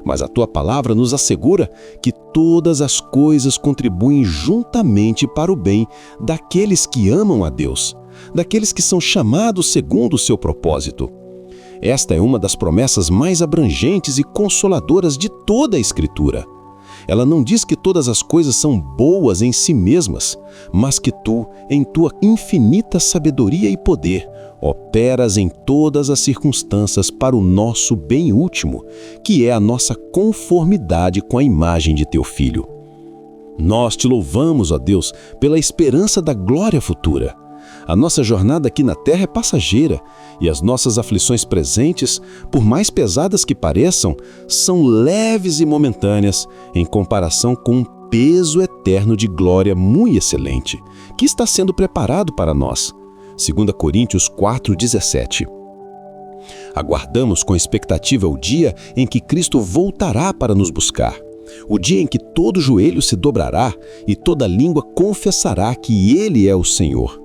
Mas a Tua palavra nos assegura que todas as coisas contribuem juntamente para o bem daqueles que amam a Deus, daqueles que são chamados segundo o Seu propósito. Esta é uma das promessas mais abrangentes e consoladoras de toda a Escritura. Ela não diz que todas as coisas são boas em si mesmas, mas que tu, em tua infinita sabedoria e poder, operas em todas as circunstâncias para o nosso bem último, que é a nossa conformidade com a imagem de teu Filho. Nós te louvamos, ó Deus, pela esperança da glória futura. A nossa jornada aqui na terra é passageira e as nossas aflições presentes, por mais pesadas que pareçam, são leves e momentâneas em comparação com um peso eterno de glória muito excelente, que está sendo preparado para nós. 2 Coríntios 4:17. Aguardamos com expectativa o dia em que Cristo voltará para nos buscar, o dia em que todo joelho se dobrará e toda língua confessará que Ele é o Senhor.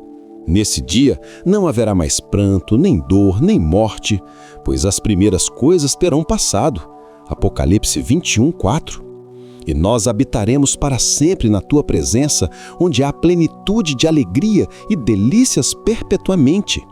Nesse dia não haverá mais pranto, nem dor, nem morte, pois as primeiras coisas terão passado. Apocalipse 21:4. E nós habitaremos para sempre na tua presença, onde há plenitude de alegria e delícias perpetuamente.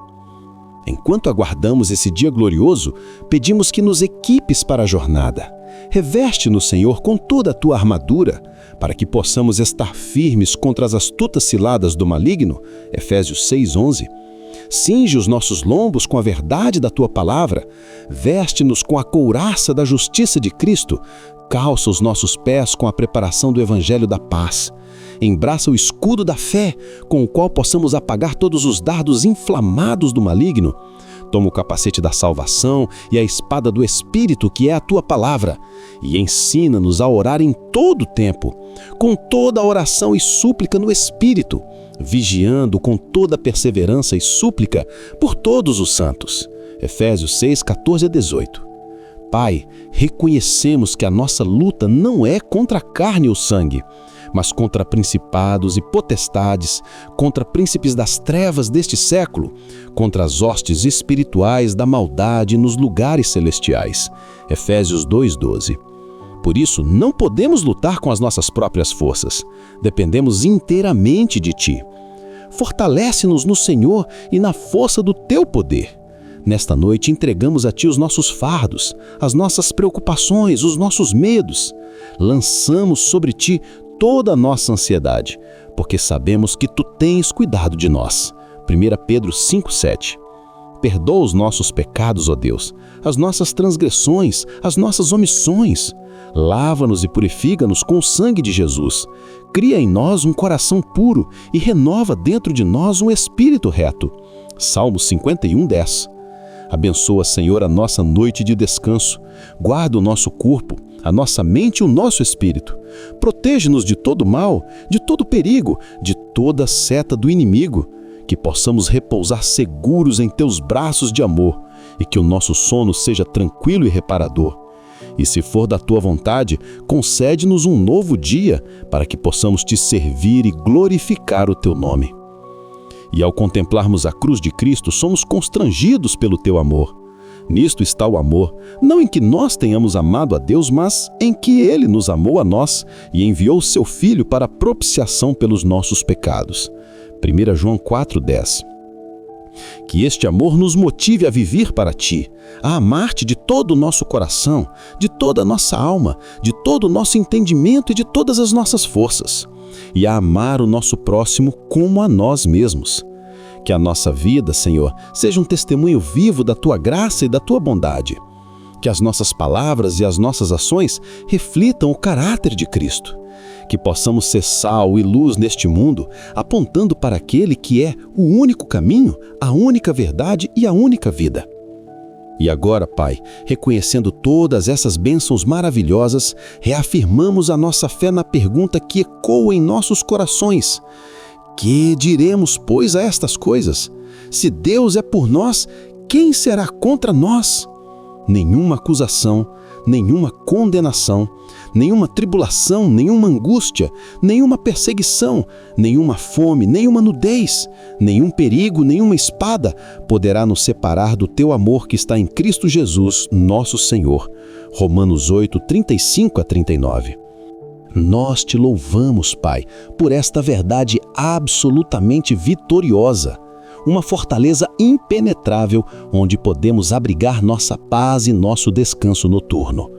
Enquanto aguardamos esse dia glorioso, pedimos que nos equipes para a jornada. Reveste-nos, Senhor, com toda a tua armadura, para que possamos estar firmes contra as astutas ciladas do maligno. Efésios 6:11. Cinge os nossos lombos com a verdade da tua palavra. Veste-nos com a couraça da justiça de Cristo. Calça os nossos pés com a preparação do evangelho da paz. Embraça o escudo da fé, com o qual possamos apagar todos os dardos inflamados do maligno. Toma o capacete da salvação e a espada do Espírito, que é a tua palavra, e ensina-nos a orar em todo o tempo, com toda a oração e súplica no Espírito, vigiando com toda perseverança e súplica por todos os santos. Efésios 6:14-18. Pai, reconhecemos que a nossa luta não é contra a carne ou sangue, mas contra principados e potestades, contra príncipes das trevas deste século, contra as hostes espirituais da maldade nos lugares celestiais. Efésios 2:12. Por isso, não podemos lutar com as nossas próprias forças. Dependemos inteiramente de Ti. Fortalece-nos no Senhor e na força do Teu poder. Nesta noite entregamos a Ti os nossos fardos, as nossas preocupações, os nossos medos. Lançamos sobre Ti toda a nossa ansiedade, porque sabemos que Tu tens cuidado de nós. 1 Pedro 5:7. Perdoa os nossos pecados, ó Deus, as nossas transgressões, as nossas omissões. Lava-nos e purifica-nos com o sangue de Jesus. Cria em nós um coração puro e renova dentro de nós um espírito reto. Salmo 51:10. Abençoa, Senhor, a nossa noite de descanso. Guarda o nosso corpo, a nossa mente e o nosso espírito. Protege-nos de todo mal, de todo perigo, de toda seta do inimigo. Que possamos repousar seguros em Teus braços de amor e que o nosso sono seja tranquilo e reparador. E se for da Tua vontade, concede-nos um novo dia para que possamos Te servir e glorificar o Teu nome. E ao contemplarmos a cruz de Cristo, somos constrangidos pelo Teu amor. Nisto está o amor, não em que nós tenhamos amado a Deus, mas em que Ele nos amou a nós e enviou o Seu Filho para a propiciação pelos nossos pecados. 1 João 4:10. Que este amor nos motive a viver para Ti, a amar-Te de todo o nosso coração, de toda a nossa alma, de todo o nosso entendimento e de todas as nossas forças, e a amar o nosso próximo como a nós mesmos. Que a nossa vida, Senhor, seja um testemunho vivo da Tua graça e da Tua bondade. Que as nossas palavras e as nossas ações reflitam o caráter de Cristo. Que possamos ser sal e luz neste mundo, apontando para aquele que é o único caminho, a única verdade e a única vida. E agora, Pai, reconhecendo todas essas bênçãos maravilhosas, reafirmamos a nossa fé na pergunta que ecoa em nossos corações. Que diremos, pois, a estas coisas? Se Deus é por nós, quem será contra nós? Nenhuma acusação, nenhuma condenação, nenhuma tribulação, nenhuma angústia, nenhuma perseguição, nenhuma fome, nenhuma nudez, nenhum perigo, nenhuma espada poderá nos separar do Teu amor que está em Cristo Jesus, nosso Senhor. Romanos 8:35-39. Nós Te louvamos, Pai, por esta verdade absolutamente vitoriosa, uma fortaleza impenetrável onde podemos abrigar nossa paz e nosso descanso noturno.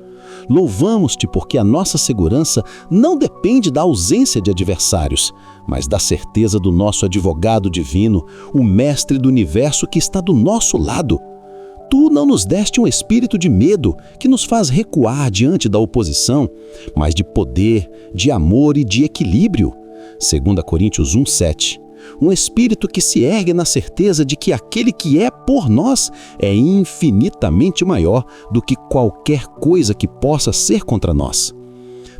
Louvamos-Te porque a nossa segurança não depende da ausência de adversários, mas da certeza do nosso advogado divino, o Mestre do Universo que está do nosso lado. Tu não nos deste um espírito de medo que nos faz recuar diante da oposição, mas de poder, de amor e de equilíbrio. 2 Coríntios 1:7. Um espírito que se ergue na certeza de que aquele que é por nós é infinitamente maior do que qualquer coisa que possa ser contra nós.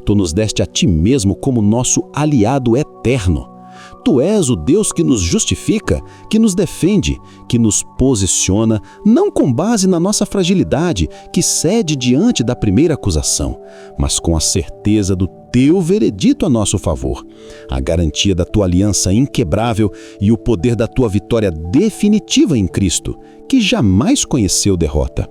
Tu nos deste a Ti mesmo como nosso aliado eterno. Tu és o Deus que nos justifica, que nos defende, que nos posiciona, não com base na nossa fragilidade, que cede diante da primeira acusação, mas com a certeza do teu veredito a nosso favor, a garantia da tua aliança inquebrável e o poder da tua vitória definitiva em Cristo, que jamais conheceu derrota.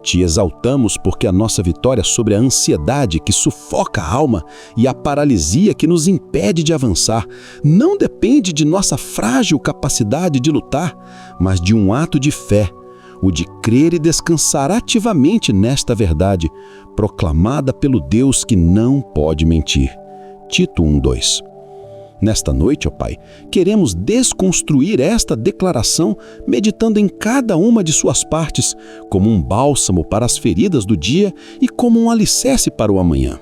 Te exaltamos porque a nossa vitória sobre a ansiedade que sufoca a alma e a paralisia que nos impede de avançar não depende de nossa frágil capacidade de lutar, mas de um ato de fé, o de crer e descansar ativamente nesta verdade, proclamada pelo Deus que não pode mentir. Tito 1:2. Nesta noite, ó Pai, queremos desconstruir esta declaração meditando em cada uma de suas partes, como um bálsamo para as feridas do dia e como um alicerce para o amanhã.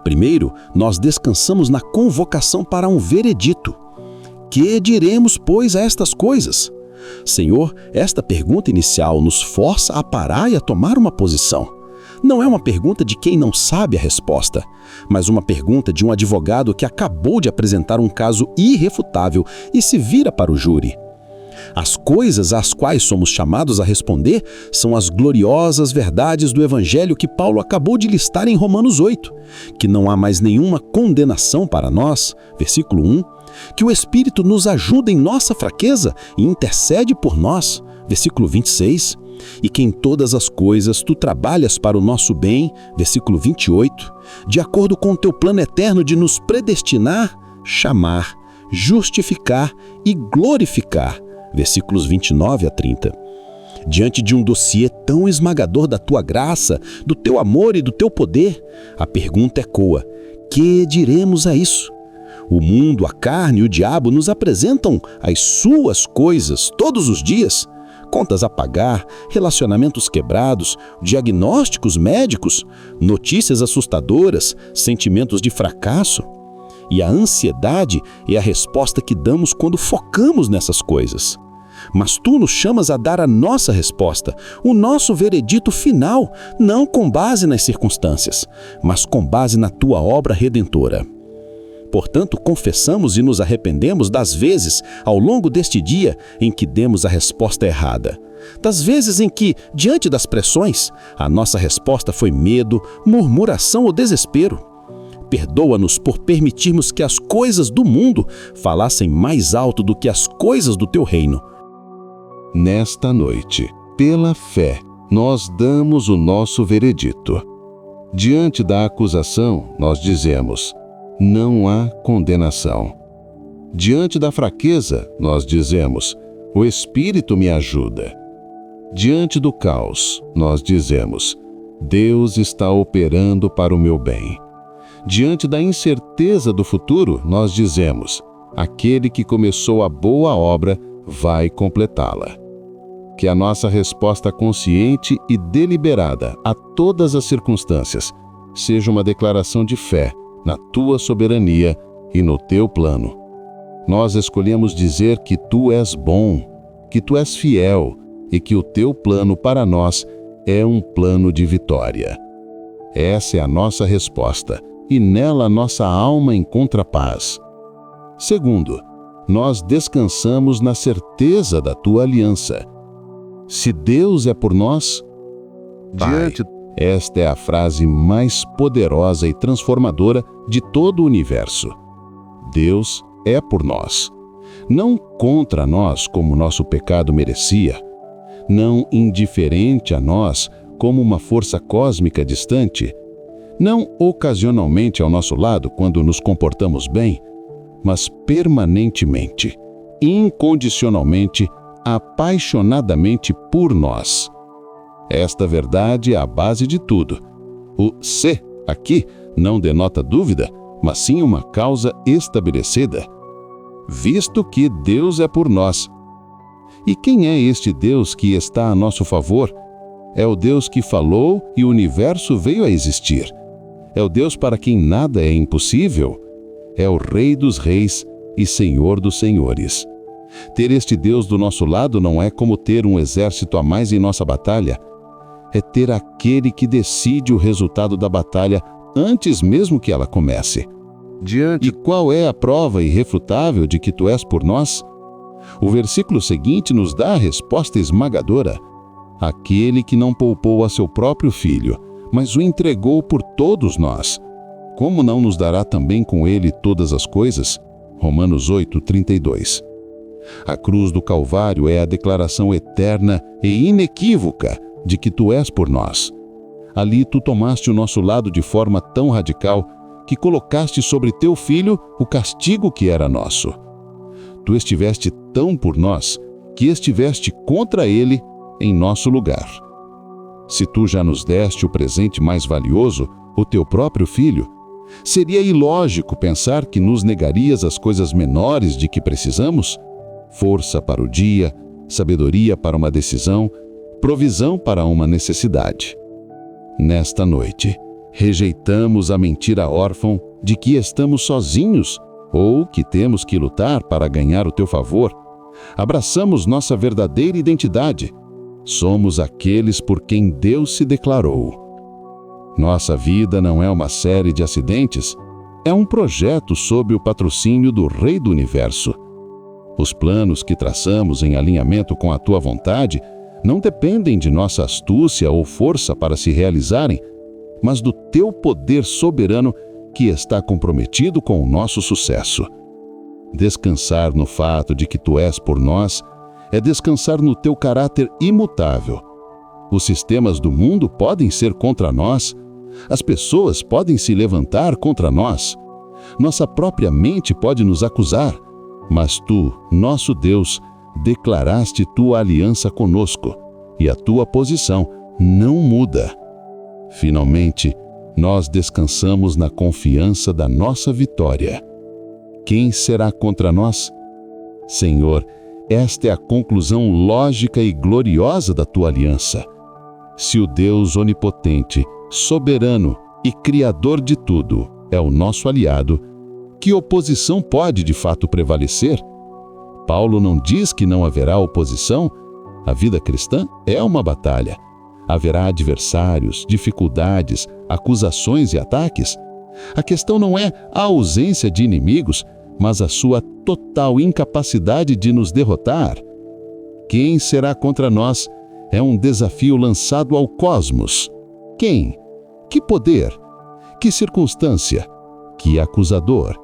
Primeiro, nós descansamos na convocação para um veredito. Que diremos, pois, a estas coisas? Senhor, esta pergunta inicial nos força a parar e a tomar uma posição. Não é uma pergunta de quem não sabe a resposta, mas uma pergunta de um advogado que acabou de apresentar um caso irrefutável e se vira para o júri. As coisas às quais somos chamados a responder são as gloriosas verdades do Evangelho que Paulo acabou de listar em Romanos 8, que não há mais nenhuma condenação para nós, versículo 1, que o Espírito nos ajuda em nossa fraqueza e intercede por nós, versículo 26, e que em todas as coisas tu trabalhas para o nosso bem, versículo 28, de acordo com o teu plano eterno de nos predestinar, chamar, justificar e glorificar, versículos 29 a 30. Diante de um dossiê tão esmagador da tua graça, do teu amor e do teu poder, a pergunta ecoa: que diremos a isso? O mundo, a carne e o diabo nos apresentam as suas coisas todos os dias. Contas a pagar, relacionamentos quebrados, diagnósticos médicos, notícias assustadoras, sentimentos de fracasso. E a ansiedade é a resposta que damos quando focamos nessas coisas. Mas tu nos chamas a dar a nossa resposta, o nosso veredito final, não com base nas circunstâncias, mas com base na tua obra redentora. Portanto, confessamos e nos arrependemos das vezes, ao longo deste dia, em que demos a resposta errada. Das vezes em que, diante das pressões, a nossa resposta foi medo, murmuração ou desespero. Perdoa-nos por permitirmos que as coisas do mundo falassem mais alto do que as coisas do teu reino. Nesta noite, pela fé, nós damos o nosso veredito. Diante da acusação, nós dizemos: não há condenação. Diante da fraqueza, nós dizemos: o Espírito me ajuda. Diante do caos, nós dizemos: Deus está operando para o meu bem. Diante da incerteza do futuro, nós dizemos: aquele que começou a boa obra vai completá-la. Que a nossa resposta consciente e deliberada a todas as circunstâncias seja uma declaração de fé na tua soberania e no teu plano. Nós escolhemos dizer que tu és bom, que tu és fiel e que o teu plano para nós é um plano de vitória. Essa é a nossa resposta e nela nossa alma encontra paz. Segundo, nós descansamos na certeza da tua aliança. Se Deus é por nós, esta é a frase mais poderosa e transformadora de todo o universo. Deus é por nós. Não contra nós como nosso pecado merecia, não indiferente a nós como uma força cósmica distante, não ocasionalmente ao nosso lado quando nos comportamos bem, mas permanentemente, incondicionalmente, apaixonadamente por nós. Esta verdade é a base de tudo. O se aqui não denota dúvida, mas sim uma causa estabelecida. Visto que Deus é por nós. E quem é este Deus que está a nosso favor? É o Deus que falou e o universo veio a existir. É o Deus para quem nada é impossível. É o Rei dos Reis e Senhor dos Senhores. Ter este Deus do nosso lado não é como ter um exército a mais em nossa batalha. É ter aquele que decide o resultado da batalha antes mesmo que ela comece. E qual é a prova irrefutável de que tu és por nós? O versículo seguinte nos dá a resposta esmagadora. Aquele que não poupou a seu próprio filho, mas o entregou por todos nós. como não nos dará também com ele todas as coisas? Romanos 8:32. A cruz do Calvário é a declaração eterna e inequívoca de que tu és por nós. Ali tu tomaste o nosso lado de forma tão radical que colocaste sobre teu filho o castigo que era nosso. Tu estiveste tão por nós que estiveste contra ele em nosso lugar. Se tu já nos deste o presente mais valioso, o teu próprio filho, seria ilógico pensar que nos negarias as coisas menores de que precisamos? Força para o dia, sabedoria para uma decisão, provisão para uma necessidade. Nesta noite, rejeitamos a mentira órfã de que estamos sozinhos ou que temos que lutar para ganhar o teu favor. Abraçamos nossa verdadeira identidade. Somos aqueles por quem Deus se declarou. Nossa vida não é uma série de acidentes, é um projeto sob o patrocínio do Rei do Universo. Os planos que traçamos em alinhamento com a tua vontade não dependem de nossa astúcia ou força para se realizarem, mas do teu poder soberano que está comprometido com o nosso sucesso. Descansar no fato de que tu és por nós é descansar no teu caráter imutável. Os sistemas do mundo podem ser contra nós, as pessoas podem se levantar contra nós, nossa própria mente pode nos acusar, mas tu, nosso Deus, declaraste tua aliança conosco e a tua posição não muda. Finalmente, nós descansamos na confiança da nossa vitória. Quem será contra nós? Senhor, esta é a conclusão lógica e gloriosa da tua aliança. Se o Deus onipotente, soberano e criador de tudo é o nosso aliado, que oposição pode de fato prevalecer? Paulo não diz que não haverá oposição. A vida cristã é uma batalha. Haverá adversários, dificuldades, acusações e ataques. A questão não é a ausência de inimigos, mas a sua total incapacidade de nos derrotar. Quem será contra nós é um desafio lançado ao cosmos. Quem? Que poder? Que circunstância? Que acusador?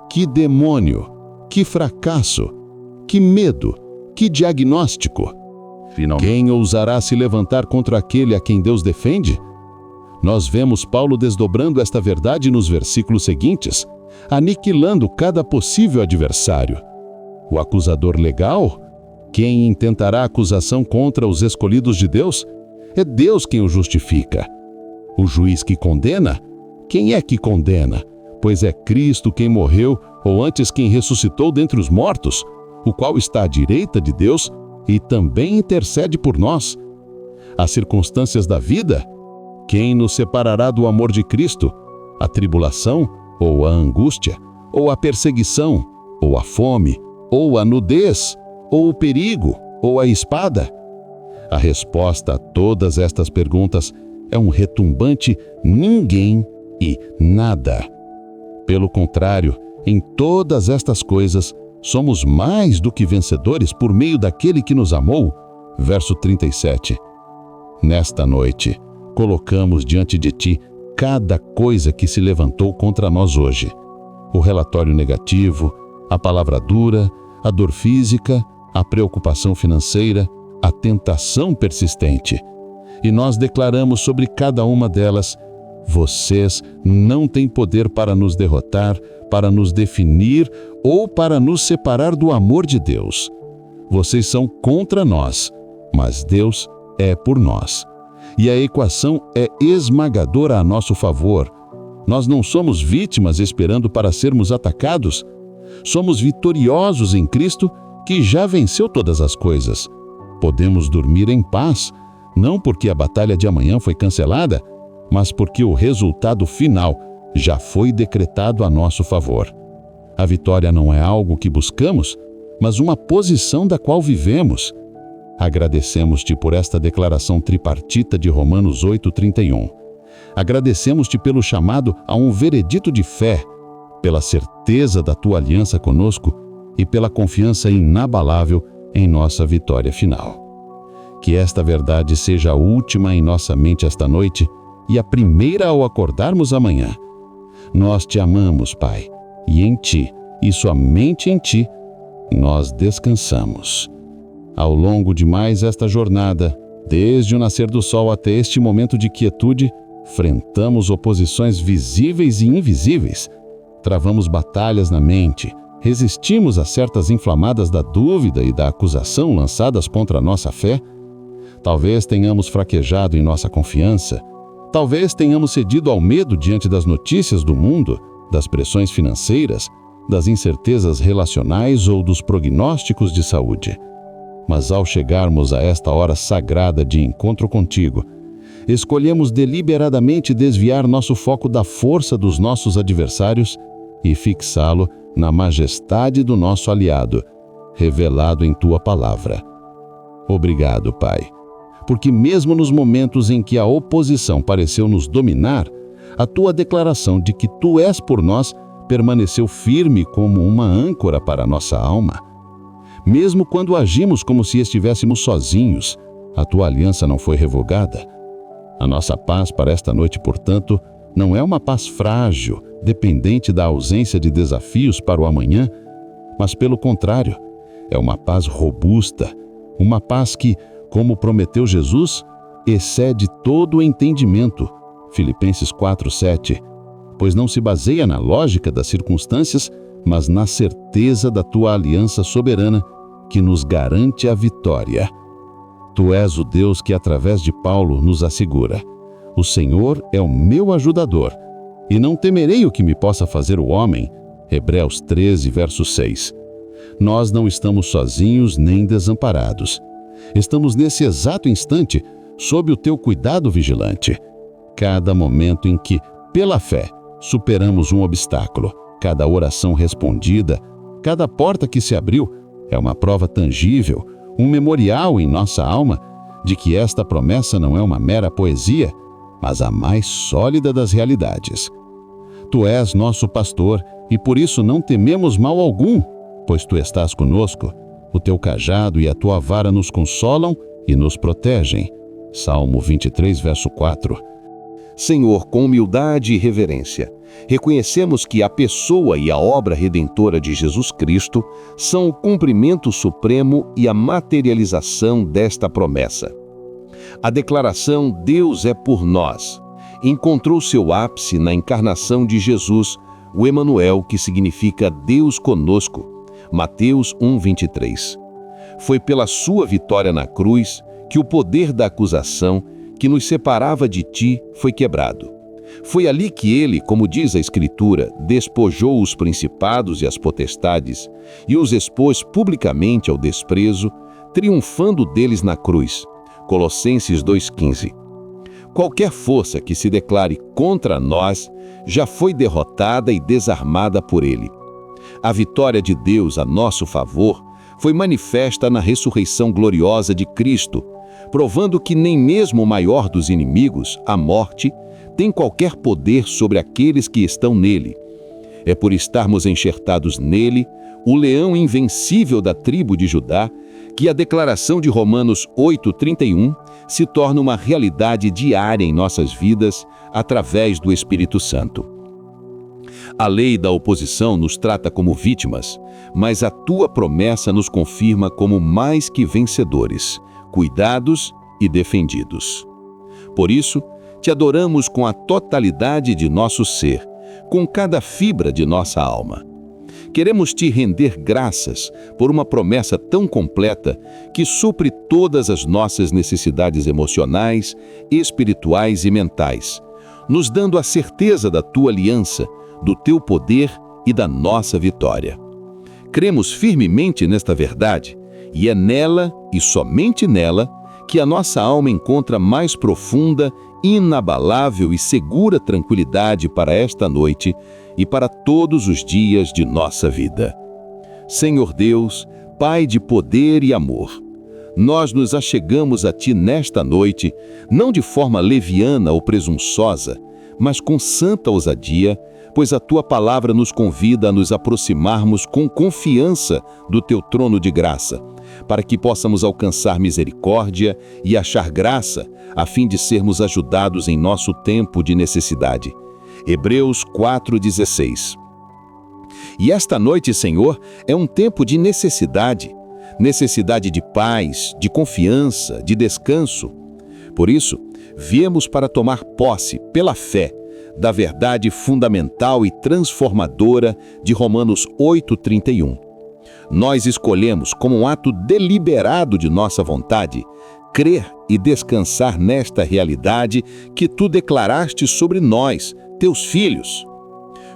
Que demônio? Que fracasso? Que medo? Que diagnóstico? Quem ousará se levantar contra aquele a quem Deus defende? Nós vemos Paulo desdobrando esta verdade nos versículos seguintes, aniquilando cada possível adversário. O acusador legal? Quem intentará acusação contra os escolhidos de Deus? É Deus quem o justifica. O juiz que condena? Quem é que condena? Pois é Cristo quem morreu, ou antes quem ressuscitou dentre os mortos, o qual está à direita de Deus e também intercede por nós. As circunstâncias da vida? Quem nos separará do amor de Cristo? A tribulação, ou a angústia, ou a perseguição, ou a fome, ou a nudez, ou o perigo, ou a espada? A resposta a todas estas perguntas é um retumbante ninguém e nada. Pelo contrário, em todas estas coisas, somos mais do que vencedores por meio daquele que nos amou. Verso 37. Nesta noite, colocamos diante de ti cada coisa que se levantou contra nós hoje. O relatório negativo, a palavra dura, a dor física, a preocupação financeira, a tentação persistente. E nós declaramos sobre cada uma delas: vocês não têm poder para nos derrotar, para nos definir ou para nos separar do amor de Deus. Vocês são contra nós, mas Deus é por nós. E a equação é esmagadora a nosso favor. Nós não somos vítimas esperando para sermos atacados. Somos vitoriosos em Cristo, que já venceu todas as coisas. Podemos dormir em paz, não porque a batalha de amanhã foi cancelada, mas porque o resultado final já foi decretado a nosso favor. A vitória não é algo que buscamos, mas uma posição da qual vivemos. Agradecemos-te por esta declaração tripartita de Romanos 8:31. Agradecemos-te pelo chamado a um veredito de fé, pela certeza da tua aliança conosco e pela confiança inabalável em nossa vitória final. Que esta verdade seja a última em nossa mente esta noite e a primeira ao acordarmos amanhã. Nós te amamos, Pai, e em Ti, e somente em Ti, nós descansamos. Ao longo de mais esta jornada, desde o nascer do sol até este momento de quietude, enfrentamos oposições visíveis e invisíveis. Travamos batalhas na mente, resistimos a certas inflamadas da dúvida e da acusação lançadas contra a nossa fé. Talvez tenhamos fraquejado em nossa confiança. Talvez tenhamos cedido ao medo diante das notícias do mundo, das pressões financeiras, das incertezas relacionais ou dos prognósticos de saúde. Mas ao chegarmos a esta hora sagrada de encontro contigo, escolhemos deliberadamente desviar nosso foco da força dos nossos adversários e fixá-lo na majestade do nosso aliado, revelado em Tua palavra. Obrigado, Pai, porque mesmo nos momentos em que a oposição pareceu nos dominar, a Tua declaração de que Tu és por nós permaneceu firme como uma âncora para a nossa alma. Mesmo quando agimos como se estivéssemos sozinhos, a Tua aliança não foi revogada. A nossa paz para esta noite, portanto, não é uma paz frágil, dependente da ausência de desafios para o amanhã, mas, pelo contrário, é uma paz robusta, uma paz que, como prometeu Jesus, excede todo o entendimento. Filipenses 4:7, pois não se baseia na lógica das circunstâncias, mas na certeza da Tua aliança soberana, que nos garante a vitória. Tu és o Deus que, através de Paulo, nos assegura: o Senhor é o meu ajudador, e não temerei o que me possa fazer o homem. Hebreus 13, verso 6. Nós não estamos sozinhos nem desamparados. Estamos nesse exato instante sob o Teu cuidado vigilante. Cada momento em que, pela fé, superamos um obstáculo, cada oração respondida, cada porta que se abriu, é uma prova tangível, um memorial em nossa alma de que esta promessa não é uma mera poesia, mas a mais sólida das realidades. Tu és nosso pastor e por isso não tememos mal algum, pois Tu estás conosco. O Teu cajado e a Tua vara nos consolam e nos protegem. Salmo 23, verso 4. Senhor, com humildade e reverência, reconhecemos que a pessoa e a obra redentora de Jesus Cristo são o cumprimento supremo e a materialização desta promessa. A declaração "Deus é por nós" encontrou seu ápice na encarnação de Jesus, o Emanuel, que significa Deus conosco, Mateus 1:23. Foi pela sua vitória na cruz que o poder da acusação que nos separava de Ti foi quebrado. Foi ali que Ele, como diz a Escritura, despojou os principados e as potestades e os expôs publicamente ao desprezo, triunfando deles na cruz. Colossenses 2:15. Qualquer força que se declare contra nós já foi derrotada e desarmada por Ele. A vitória de Deus a nosso favor foi manifesta na ressurreição gloriosa de Cristo, provando que nem mesmo o maior dos inimigos, a morte, tem qualquer poder sobre aqueles que estão nele. É por estarmos enxertados nele, o leão invencível da tribo de Judá, que a declaração de Romanos 8:31 se torna uma realidade diária em nossas vidas através do Espírito Santo. A lei da oposição nos trata como vítimas, mas a Tua promessa nos confirma como mais que vencedores, cuidados e defendidos. Por isso, Te adoramos com a totalidade de nosso ser, com cada fibra de nossa alma. Queremos Te render graças por uma promessa tão completa que supre todas as nossas necessidades emocionais, espirituais e mentais, nos dando a certeza da Tua aliança, do Teu poder e da nossa vitória. Cremos firmemente nesta verdade, e é nela, e somente nela, que a nossa alma encontra mais profunda, inabalável e segura tranquilidade para esta noite e para todos os dias de nossa vida. Senhor Deus, Pai de poder e amor, nós nos achegamos a Ti nesta noite, não de forma leviana ou presunçosa, mas com santa ousadia, pois a Tua palavra nos convida a nos aproximarmos com confiança do Teu trono de graça, para que possamos alcançar misericórdia e achar graça, a fim de sermos ajudados em nosso tempo de necessidade. Hebreus 4:16. E esta noite, Senhor, é um tempo de necessidade de paz, de confiança, de descanso. Por isso, viemos para tomar posse, pela fé, da verdade fundamental e transformadora de Romanos 8:31. Nós escolhemos, como um ato deliberado de nossa vontade, crer e descansar nesta realidade que tu declaraste sobre nós, teus filhos.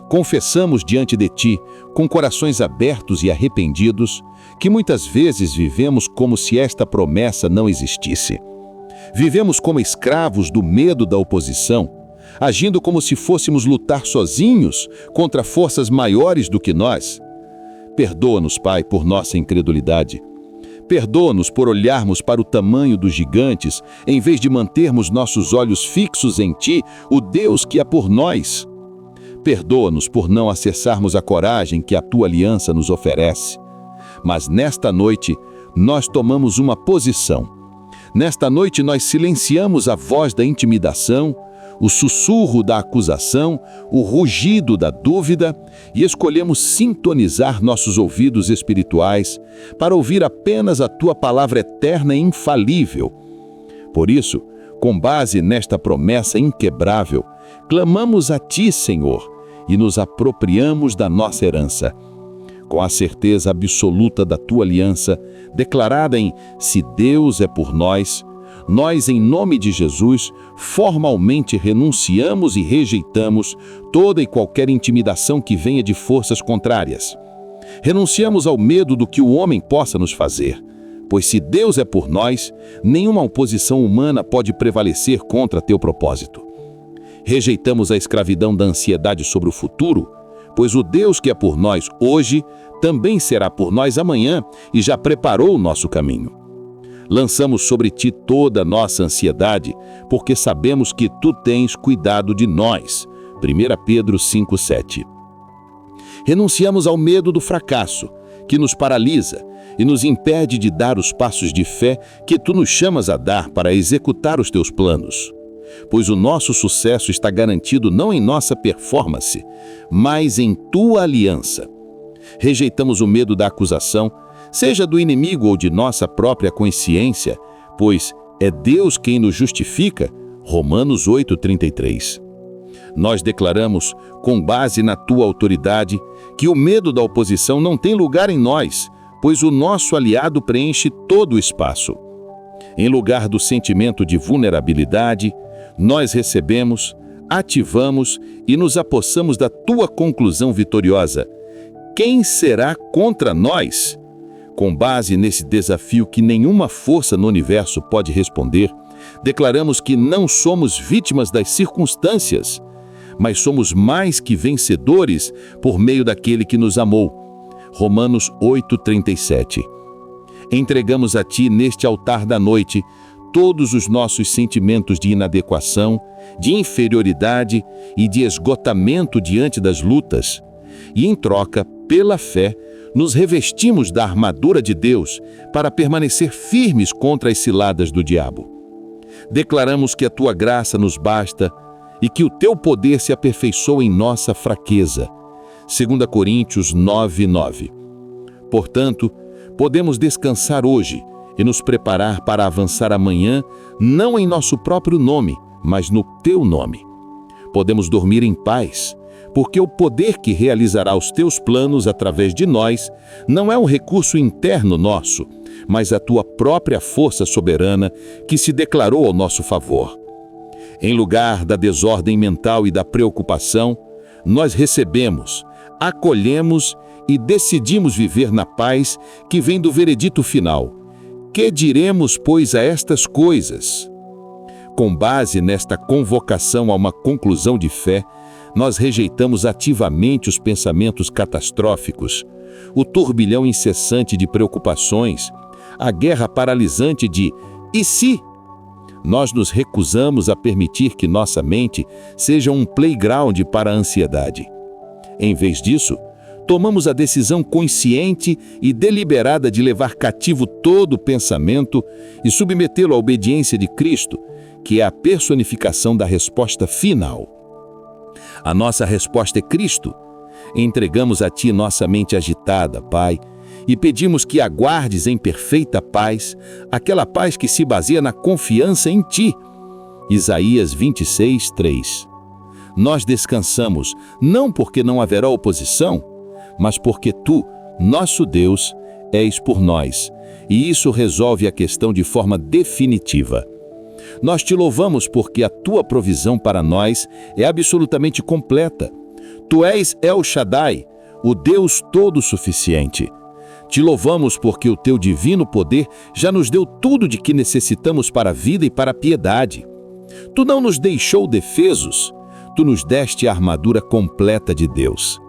Confessamos diante de ti, com corações abertos e arrependidos, que muitas vezes vivemos como se esta promessa não existisse. Vivemos como escravos do medo da oposição, agindo como se fôssemos lutar sozinhos contra forças maiores do que nós. Perdoa-nos, Pai, por nossa incredulidade. Perdoa-nos por olharmos para o tamanho dos gigantes, em vez de mantermos nossos olhos fixos em Ti, o Deus que é por nós. Perdoa-nos por não acessarmos a coragem que a Tua aliança nos oferece. Mas nesta noite, nós tomamos uma posição. Nesta noite, nós silenciamos a voz da intimidação, o sussurro da acusação, o rugido da dúvida e escolhemos sintonizar nossos ouvidos espirituais para ouvir apenas a Tua palavra eterna e infalível. Por isso, com base nesta promessa inquebrável, clamamos a Ti, Senhor, e nos apropriamos da nossa herança. Com a certeza absoluta da Tua aliança, declarada em "Se Deus é por nós", nós, em nome de Jesus, formalmente renunciamos e rejeitamos toda e qualquer intimidação que venha de forças contrárias. Renunciamos ao medo do que o homem possa nos fazer, pois se Deus é por nós, nenhuma oposição humana pode prevalecer contra teu propósito. Rejeitamos a escravidão da ansiedade sobre o futuro, pois o Deus que é por nós hoje também será por nós amanhã e já preparou o nosso caminho. Lançamos sobre Ti toda a nossa ansiedade, porque sabemos que Tu tens cuidado de nós. 1 Pedro 5:7. Renunciamos ao medo do fracasso, que nos paralisa e nos impede de dar os passos de fé que Tu nos chamas a dar para executar os Teus planos. Pois o nosso sucesso está garantido não em nossa performance, mas em Tua aliança. Rejeitamos o medo da acusação, seja do inimigo ou de nossa própria consciência, pois é Deus quem nos justifica. Romanos 8:33. Nós declaramos, com base na Tua autoridade, que o medo da oposição não tem lugar em nós, pois o nosso aliado preenche todo o espaço. Em lugar do sentimento de vulnerabilidade, nós recebemos, ativamos e nos apossamos da Tua conclusão vitoriosa. Quem será contra nós? Com base nesse desafio que nenhuma força no universo pode responder, declaramos que não somos vítimas das circunstâncias, mas somos mais que vencedores por meio daquele que nos amou. Romanos 8:37. Entregamos a Ti neste altar da noite todos os nossos sentimentos de inadequação, de inferioridade e de esgotamento diante das lutas, e em troca, pela fé, nos revestimos da armadura de Deus para permanecer firmes contra as ciladas do diabo. Declaramos que a Tua graça nos basta e que o Teu poder se aperfeiçoa em nossa fraqueza. 2 Coríntios 9:9. Portanto, podemos descansar hoje e nos preparar para avançar amanhã, não em nosso próprio nome, mas no Teu nome. Podemos dormir em paz, porque o poder que realizará os Teus planos através de nós não é um recurso interno nosso, mas a Tua própria força soberana que se declarou ao nosso favor. Em lugar da desordem mental e da preocupação, nós recebemos, acolhemos e decidimos viver na paz que vem do veredito final. Que diremos, pois, a estas coisas? Com base nesta convocação a uma conclusão de fé, nós rejeitamos ativamente os pensamentos catastróficos, o turbilhão incessante de preocupações, a guerra paralisante de "e se?". Nós nos recusamos a permitir que nossa mente seja um playground para a ansiedade. Em vez disso, tomamos a decisão consciente e deliberada de levar cativo todo o pensamento e submetê-lo à obediência de Cristo, que é a personificação da resposta final. A nossa resposta é Cristo. Entregamos a Ti nossa mente agitada, Pai, e pedimos que aguardes em perfeita paz, aquela paz que se baseia na confiança em Ti. Isaías 26, 3. Nós descansamos, não porque não haverá oposição, mas porque Tu, nosso Deus, és por nós, e isso resolve a questão de forma definitiva. Nós Te louvamos porque a Tua provisão para nós é absolutamente completa. Tu és El Shaddai, o Deus todo-suficiente. Te louvamos porque o Teu divino poder já nos deu tudo de que necessitamos para a vida e para a piedade. Tu não nos deixou defesos, Tu nos deste a armadura completa de Deus.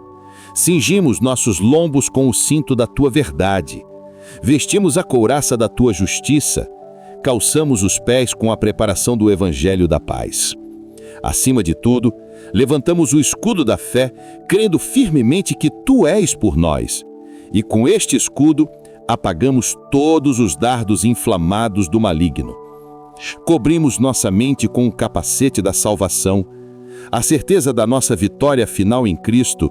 Cingimos nossos lombos com o cinto da Tua verdade. Vestimos a couraça da Tua justiça. Calçamos os pés com a preparação do Evangelho da paz. Acima de tudo, levantamos o escudo da fé, crendo firmemente que Tu és por nós. E com este escudo, apagamos todos os dardos inflamados do maligno. Cobrimos nossa mente com o capacete da salvação, a certeza da nossa vitória final em Cristo,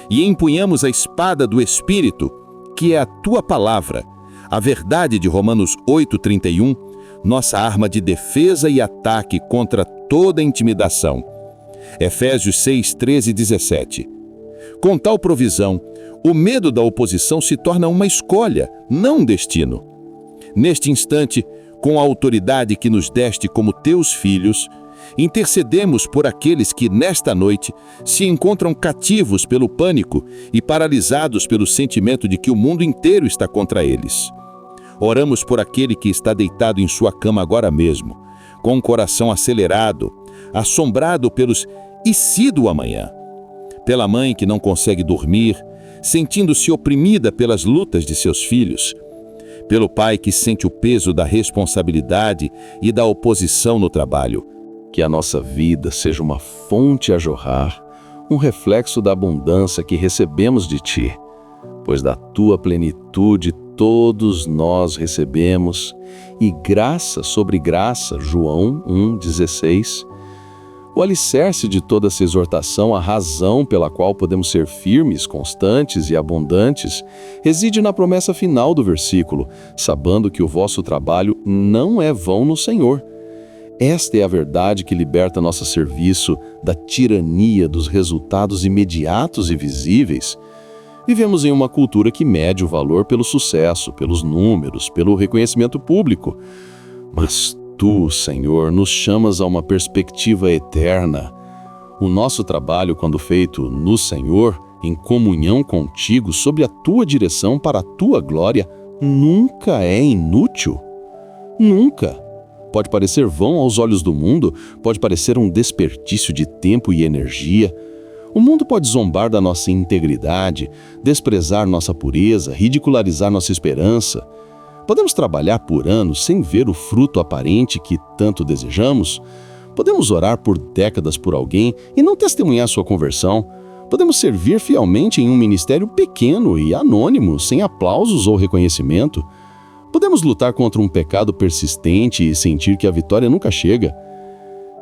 e empunhamos a espada do Espírito, que é a Tua palavra, a verdade de Romanos 8:31, nossa arma de defesa e ataque contra toda intimidação. Efésios 6:13 e 17. Com tal provisão, o medo da oposição se torna uma escolha, não um destino. Neste instante, com a autoridade que nos deste como Teus filhos, intercedemos por aqueles que, nesta noite, se encontram cativos pelo pânico e paralisados pelo sentimento de que o mundo inteiro está contra eles. Oramos por aquele que está deitado em sua cama agora mesmo, com o coração acelerado, assombrado pelos "e se do amanhã?", pela mãe que não consegue dormir, sentindo-se oprimida pelas lutas de seus filhos, pelo pai que sente o peso da responsabilidade e da oposição no trabalho. Que a nossa vida seja uma fonte a jorrar, um reflexo da abundância que recebemos de Ti, pois da Tua plenitude todos nós recebemos, e graça sobre graça, João 1,16. O alicerce de toda essa exortação, a razão pela qual podemos ser firmes, constantes e abundantes, reside na promessa final do versículo, sabendo que o vosso trabalho não é vão no Senhor. Esta é a verdade que liberta nosso serviço da tirania dos resultados imediatos e visíveis. Vivemos em uma cultura que mede o valor pelo sucesso, pelos números, pelo reconhecimento público. Mas Tu, Senhor, nos chamas a uma perspectiva eterna. O nosso trabalho, quando feito no Senhor, em comunhão contigo, sob a Tua direção para a Tua glória, nunca é inútil. Nunca. Pode parecer vão aos olhos do mundo, pode parecer um desperdício de tempo e energia. O mundo pode zombar da nossa integridade, desprezar nossa pureza, ridicularizar nossa esperança. Podemos trabalhar por anos sem ver o fruto aparente que tanto desejamos. Podemos orar por décadas por alguém e não testemunhar sua conversão. Podemos servir fielmente em um ministério pequeno e anônimo, sem aplausos ou reconhecimento. Podemos lutar contra um pecado persistente e sentir que a vitória nunca chega.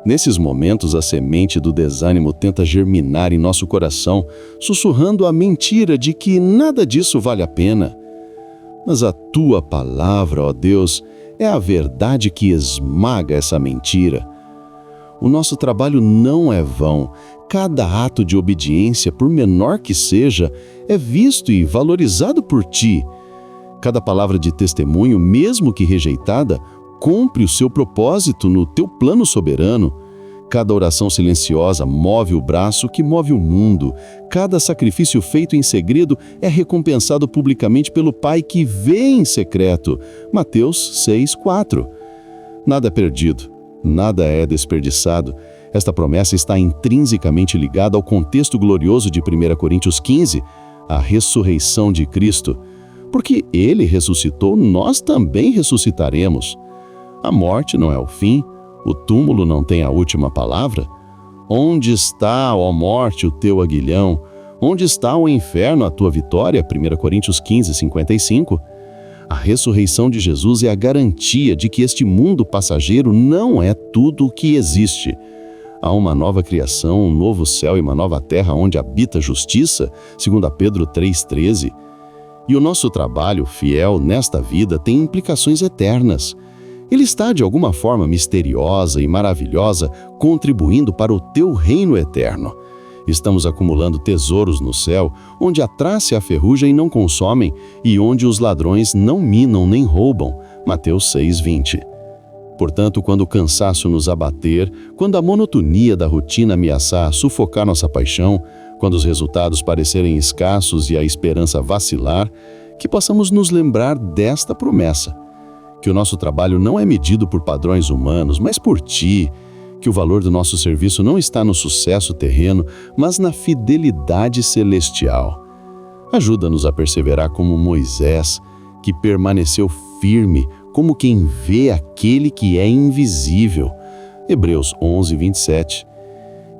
Nesses momentos, a semente do desânimo tenta germinar em nosso coração, sussurrando a mentira de que nada disso vale a pena. Mas a Tua palavra, ó Deus, é a verdade que esmaga essa mentira. O nosso trabalho não é vão. Cada ato de obediência, por menor que seja, é visto e valorizado por Ti. Cada palavra de testemunho, mesmo que rejeitada, cumpre o seu propósito no Teu plano soberano. Cada oração silenciosa move o braço que move o mundo. Cada sacrifício feito em segredo é recompensado publicamente pelo Pai que vê em secreto. Mateus 6:4. Nada é perdido, nada é desperdiçado. Esta promessa está intrinsecamente ligada ao contexto glorioso de 1 Coríntios 15, a ressurreição de Cristo. Porque Ele ressuscitou, nós também ressuscitaremos. A morte não é o fim, o túmulo não tem a última palavra. Onde está, ó morte, o teu aguilhão? Onde está o inferno, a tua vitória? 1 Coríntios 15, 55. A ressurreição de Jesus é a garantia de que este mundo passageiro não é tudo o que existe. Há uma nova criação, um novo céu e uma nova terra onde habita a justiça, segundo Pedro 3,13. E o nosso trabalho fiel nesta vida tem implicações eternas. Ele está, de alguma forma misteriosa e maravilhosa, contribuindo para o teu reino eterno. Estamos acumulando tesouros no céu, onde a traça e a ferrugem não consomem e onde os ladrões não minam nem roubam. Mateus 6,20. Portanto, quando o cansaço nos abater, quando a monotonia da rotina ameaçar sufocar nossa paixão, quando os resultados parecerem escassos e a esperança vacilar, que possamos nos lembrar desta promessa: que o nosso trabalho não é medido por padrões humanos, mas por Ti, que o valor do nosso serviço não está no sucesso terreno, mas na fidelidade celestial. Ajuda-nos a perseverar como Moisés, que permaneceu firme, como quem vê aquele que é invisível. Hebreus 11:27.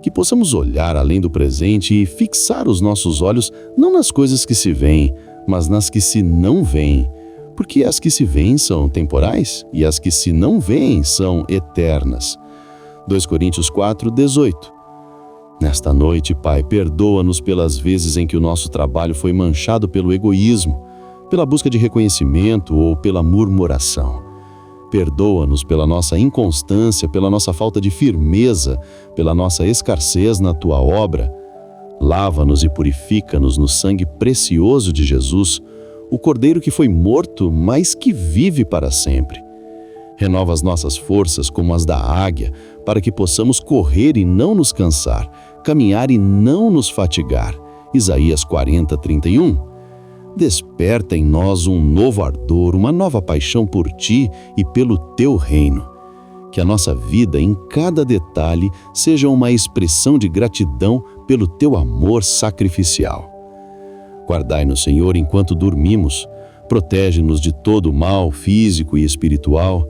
Que possamos olhar além do presente e fixar os nossos olhos não nas coisas que se veem, mas nas que se não veem, porque as que se veem são temporais e as que se não veem são eternas. 2 Coríntios 4:18. Nesta noite, Pai, perdoa-nos pelas vezes em que o nosso trabalho foi manchado pelo egoísmo, pela busca de reconhecimento ou pela murmuração. Perdoa-nos pela nossa inconstância, pela nossa falta de firmeza, pela nossa escassez na Tua obra. Lava-nos e purifica-nos no sangue precioso de Jesus, o Cordeiro que foi morto, mas que vive para sempre. Renova as nossas forças como as da águia, para que possamos correr e não nos cansar, caminhar e não nos fatigar. Isaías 40:31. Desperta em nós um novo ardor, uma nova paixão por Ti e pelo Teu reino. Que a nossa vida, em cada detalhe, seja uma expressão de gratidão pelo Teu amor sacrificial. Guardai-nos, Senhor, enquanto dormimos. Protege-nos de todo o mal físico e espiritual.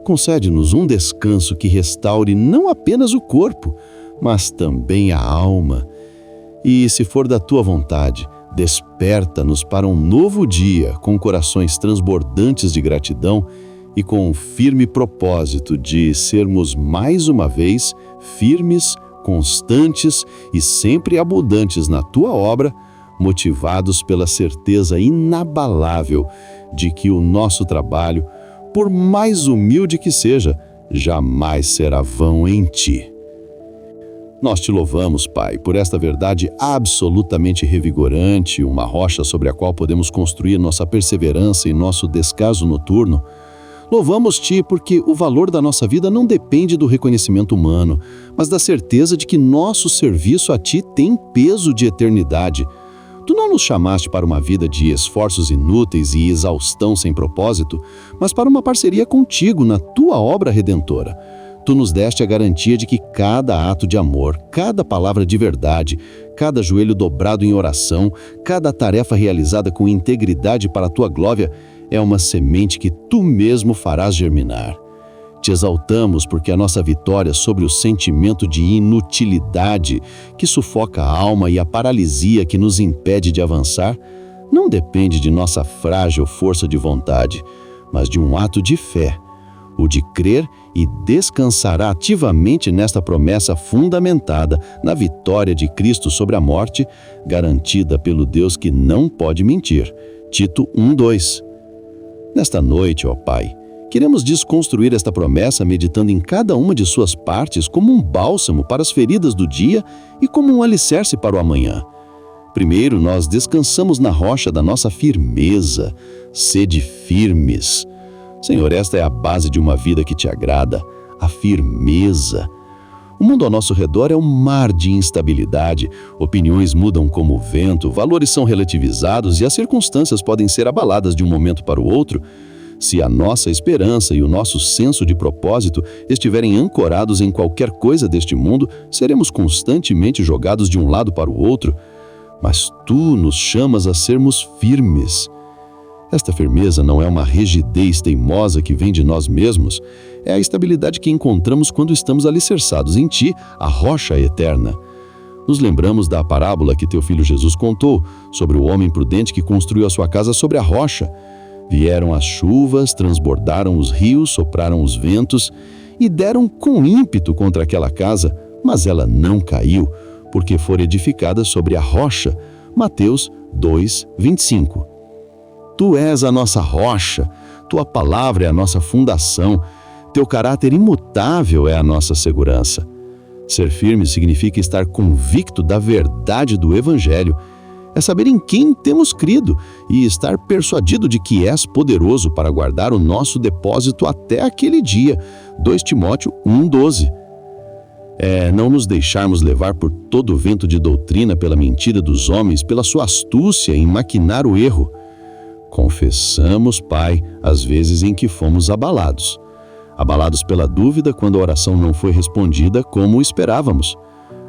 Concede-nos um descanso que restaure não apenas o corpo, mas também a alma. E, se for da Tua vontade, desperta-nos para um novo dia com corações transbordantes de gratidão e com um firme propósito de sermos mais uma vez firmes, constantes e sempre abundantes na Tua obra, motivados pela certeza inabalável de que o nosso trabalho, por mais humilde que seja, jamais será vão em Ti. Nós Te louvamos, Pai, por esta verdade absolutamente revigorante, uma rocha sobre a qual podemos construir nossa perseverança e nosso descaso noturno. Louvamos-Te porque o valor da nossa vida não depende do reconhecimento humano, mas da certeza de que nosso serviço a Ti tem peso de eternidade. Tu não nos chamaste para uma vida de esforços inúteis e exaustão sem propósito, mas para uma parceria contigo na Tua obra redentora. Tu nos deste a garantia de que cada ato de amor, cada palavra de verdade, cada joelho dobrado em oração, cada tarefa realizada com integridade para a Tua glória é uma semente que Tu mesmo farás germinar. Te exaltamos porque a nossa vitória sobre o sentimento de inutilidade que sufoca a alma e a paralisia que nos impede de avançar não depende de nossa frágil força de vontade, mas de um ato de fé, o de crer e descansar ativamente nesta promessa fundamentada na vitória de Cristo sobre a morte, garantida pelo Deus que não pode mentir. Tito 1:2. Nesta noite, ó Pai, queremos desconstruir esta promessa meditando em cada uma de suas partes como um bálsamo para as feridas do dia e como um alicerce para o amanhã. Primeiro, nós descansamos na rocha da nossa firmeza. Sede firmes. Senhor, esta é a base de uma vida que Te agrada, a firmeza. O mundo ao nosso redor é um mar de instabilidade, opiniões mudam como o vento, valores são relativizados e as circunstâncias podem ser abaladas de um momento para o outro. Se a nossa esperança e o nosso senso de propósito estiverem ancorados em qualquer coisa deste mundo, seremos constantemente jogados de um lado para o outro. Mas Tu nos chamas a sermos firmes. Esta firmeza não é uma rigidez teimosa que vem de nós mesmos, é a estabilidade que encontramos quando estamos alicerçados em Ti, a rocha eterna. Nos lembramos da parábola que Teu Filho Jesus contou sobre o homem prudente que construiu a sua casa sobre a rocha. Vieram as chuvas, transbordaram os rios, sopraram os ventos e deram com ímpeto contra aquela casa, mas ela não caiu, porque fora edificada sobre a rocha. Mateus 2, 25. Tu és a nossa rocha, tua palavra é a nossa fundação, teu caráter imutável é a nossa segurança. Ser firme significa estar convicto da verdade do Evangelho. É saber em quem temos crido e estar persuadido de que és poderoso para guardar o nosso depósito até aquele dia. 2 Timóteo 1,12. É não nos deixarmos levar por todo o vento de doutrina, pela mentira dos homens, pela sua astúcia em maquinar o erro. Confessamos, Pai, as vezes em que fomos abalados. Abalados pela dúvida quando a oração não foi respondida como esperávamos.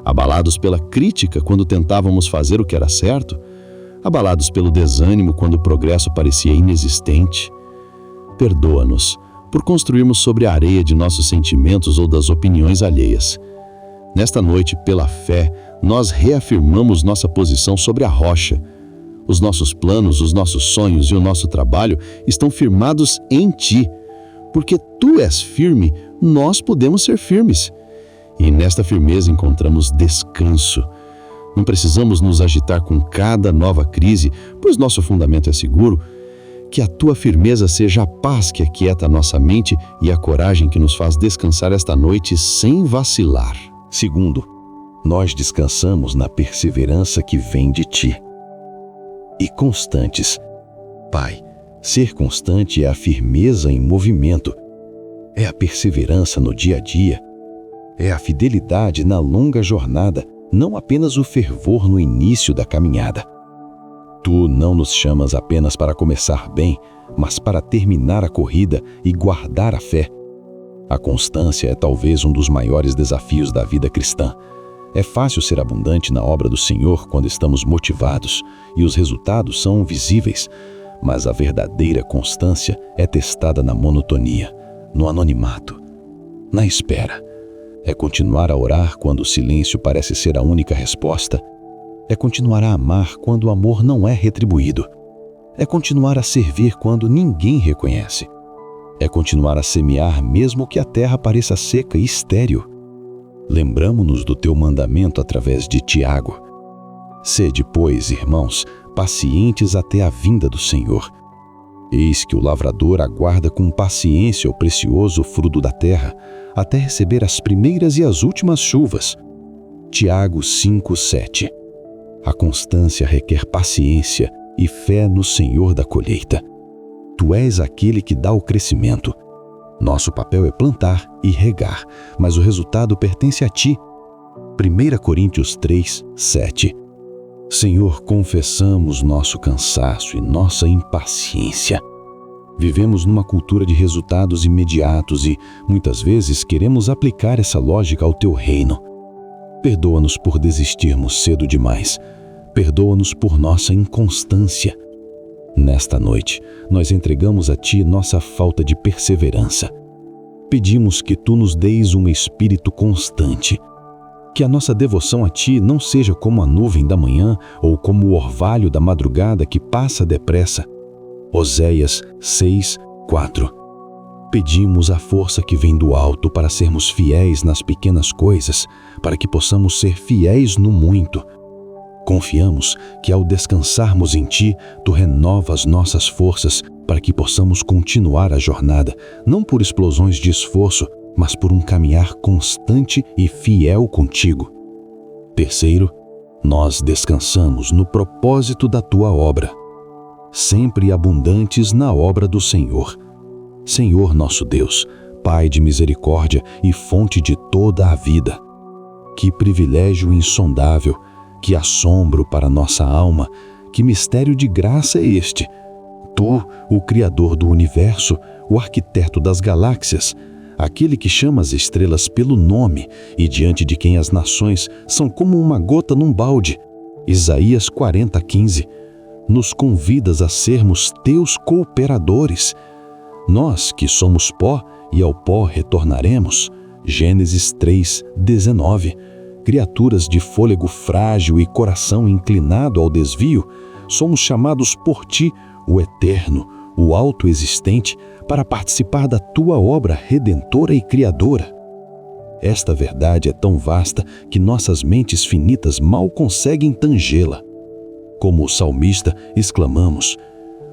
Abalados pela crítica quando tentávamos fazer o que era certo. Abalados pelo desânimo quando o progresso parecia inexistente. Perdoa-nos por construirmos sobre a areia de nossos sentimentos ou das opiniões alheias. Nesta noite, pela fé, nós reafirmamos nossa posição sobre a rocha. Os nossos planos, os nossos sonhos e o nosso trabalho estão firmados em Ti. Porque Tu és firme, nós podemos ser firmes. E nesta firmeza encontramos descanso. Não precisamos nos agitar com cada nova crise, pois nosso fundamento é seguro. Que a Tua firmeza seja a paz que aquieta a nossa mente e a coragem que nos faz descansar esta noite sem vacilar. Segundo, nós descansamos na perseverança que vem de Ti. E constantes. Pai, ser constante é a firmeza em movimento. É a perseverança no dia a dia. É a fidelidade na longa jornada, não apenas o fervor no início da caminhada. Tu não nos chamas apenas para começar bem, mas para terminar a corrida e guardar a fé. A constância é talvez um dos maiores desafios da vida cristã. É fácil ser abundante na obra do Senhor quando estamos motivados e os resultados são visíveis, mas a verdadeira constância é testada na monotonia, no anonimato, na espera. É continuar a orar quando o silêncio parece ser a única resposta. É continuar a amar quando o amor não é retribuído. É continuar a servir quando ninguém reconhece. É continuar a semear mesmo que a terra pareça seca e estéril. Lembramo-nos do teu mandamento através de Tiago. Sede, pois, irmãos, pacientes até a vinda do Senhor. Eis que o lavrador aguarda com paciência o precioso fruto da terra, até receber as primeiras e as últimas chuvas. Tiago 5:7. A constância requer paciência e fé no Senhor da colheita. Tu és aquele que dá o crescimento. Nosso papel é plantar e regar, mas o resultado pertence a Ti. 1 Coríntios 3:7. Senhor, confessamos nosso cansaço e nossa impaciência. Vivemos numa cultura de resultados imediatos e, muitas vezes, queremos aplicar essa lógica ao Teu reino. Perdoa-nos por desistirmos cedo demais. Perdoa-nos por nossa inconstância. Nesta noite, nós entregamos a Ti nossa falta de perseverança. Pedimos que Tu nos deis um espírito constante. Que a nossa devoção a Ti não seja como a nuvem da manhã ou como o orvalho da madrugada que passa depressa. Oséias 6:4. Pedimos a força que vem do alto para sermos fiéis nas pequenas coisas, para que possamos ser fiéis no muito. Confiamos que ao descansarmos em Ti, Tu renovas nossas forças para que possamos continuar a jornada, não por explosões de esforço, mas por um caminhar constante e fiel contigo. Terceiro, nós descansamos no propósito da Tua obra, sempre abundantes na obra do Senhor. Senhor nosso Deus, Pai de misericórdia e fonte de toda a vida. Que privilégio insondável, que assombro para nossa alma, que mistério de graça é este. Tu, o Criador do universo, o arquiteto das galáxias, aquele que chama as estrelas pelo nome e diante de quem as nações são como uma gota num balde. Isaías 40:15. Nos convidas a sermos Teus cooperadores. Nós que somos pó e ao pó retornaremos. Gênesis 3:19. Criaturas de fôlego frágil e coração inclinado ao desvio, somos chamados por Ti, o Eterno, o Autoexistente, para participar da Tua obra redentora e criadora. Esta verdade é tão vasta que nossas mentes finitas mal conseguem tangê-la. Como o salmista, exclamamos: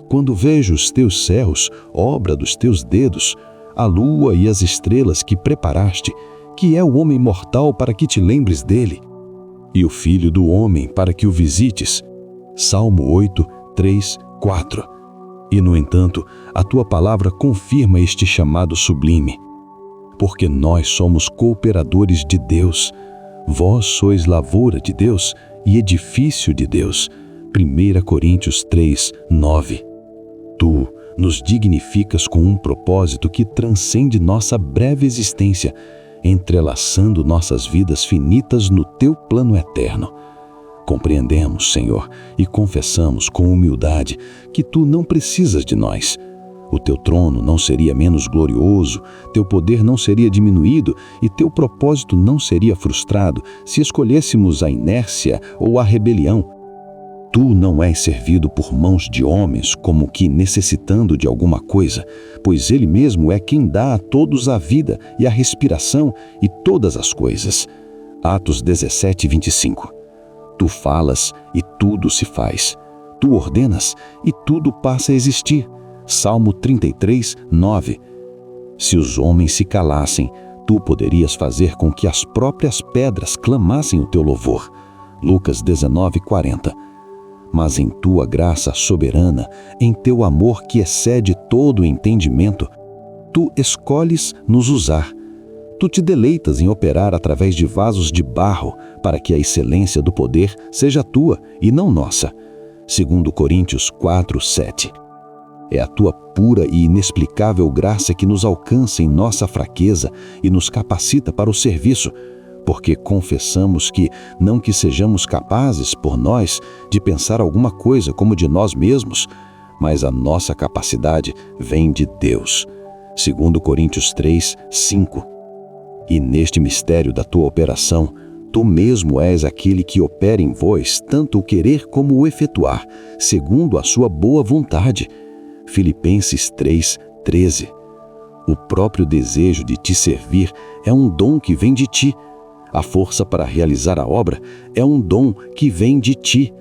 quando vejo os teus céus, obra dos teus dedos, a lua e as estrelas que preparaste, que é o homem mortal para que te lembres dele, e o filho do homem para que o visites. Salmo 8, 3, 4. E, no entanto, a tua palavra confirma este chamado sublime. Porque nós somos cooperadores de Deus. Vós sois lavoura de Deus e edifício de Deus. 1 Coríntios 3, 9. Tu nos dignificas com um propósito que transcende nossa breve existência, entrelaçando nossas vidas finitas no teu plano eterno. Compreendemos, Senhor, e confessamos com humildade que tu não precisas de nós. O teu trono não seria menos glorioso, teu poder não seria diminuído e teu propósito não seria frustrado se escolhêssemos a inércia ou a rebelião. Tu não és servido por mãos de homens como que necessitando de alguma coisa, pois Ele mesmo é quem dá a todos a vida e a respiração e todas as coisas. Atos 17, 25. Tu falas e tudo se faz. Tu ordenas e tudo passa a existir. Salmo 33, 9. Se os homens se calassem, tu poderias fazer com que as próprias pedras clamassem o teu louvor. Lucas 19, 40. Mas em tua graça soberana, em teu amor que excede todo o entendimento, tu escolhes nos usar. Tu te deleitas em operar através de vasos de barro para que a excelência do poder seja tua e não nossa. 2 Coríntios 4, 7. É a tua pura e inexplicável graça que nos alcança em nossa fraqueza e nos capacita para o serviço, porque confessamos que, não que sejamos capazes, por nós, de pensar alguma coisa como de nós mesmos, mas a nossa capacidade vem de Deus. 2 Coríntios 3, 5. E neste mistério da tua operação, tu mesmo és aquele que opera em vós tanto o querer como o efetuar, segundo a sua boa vontade. Filipenses 3, 13. O próprio desejo de te servir é um dom que vem de ti. A força para realizar a obra é um dom que vem de ti.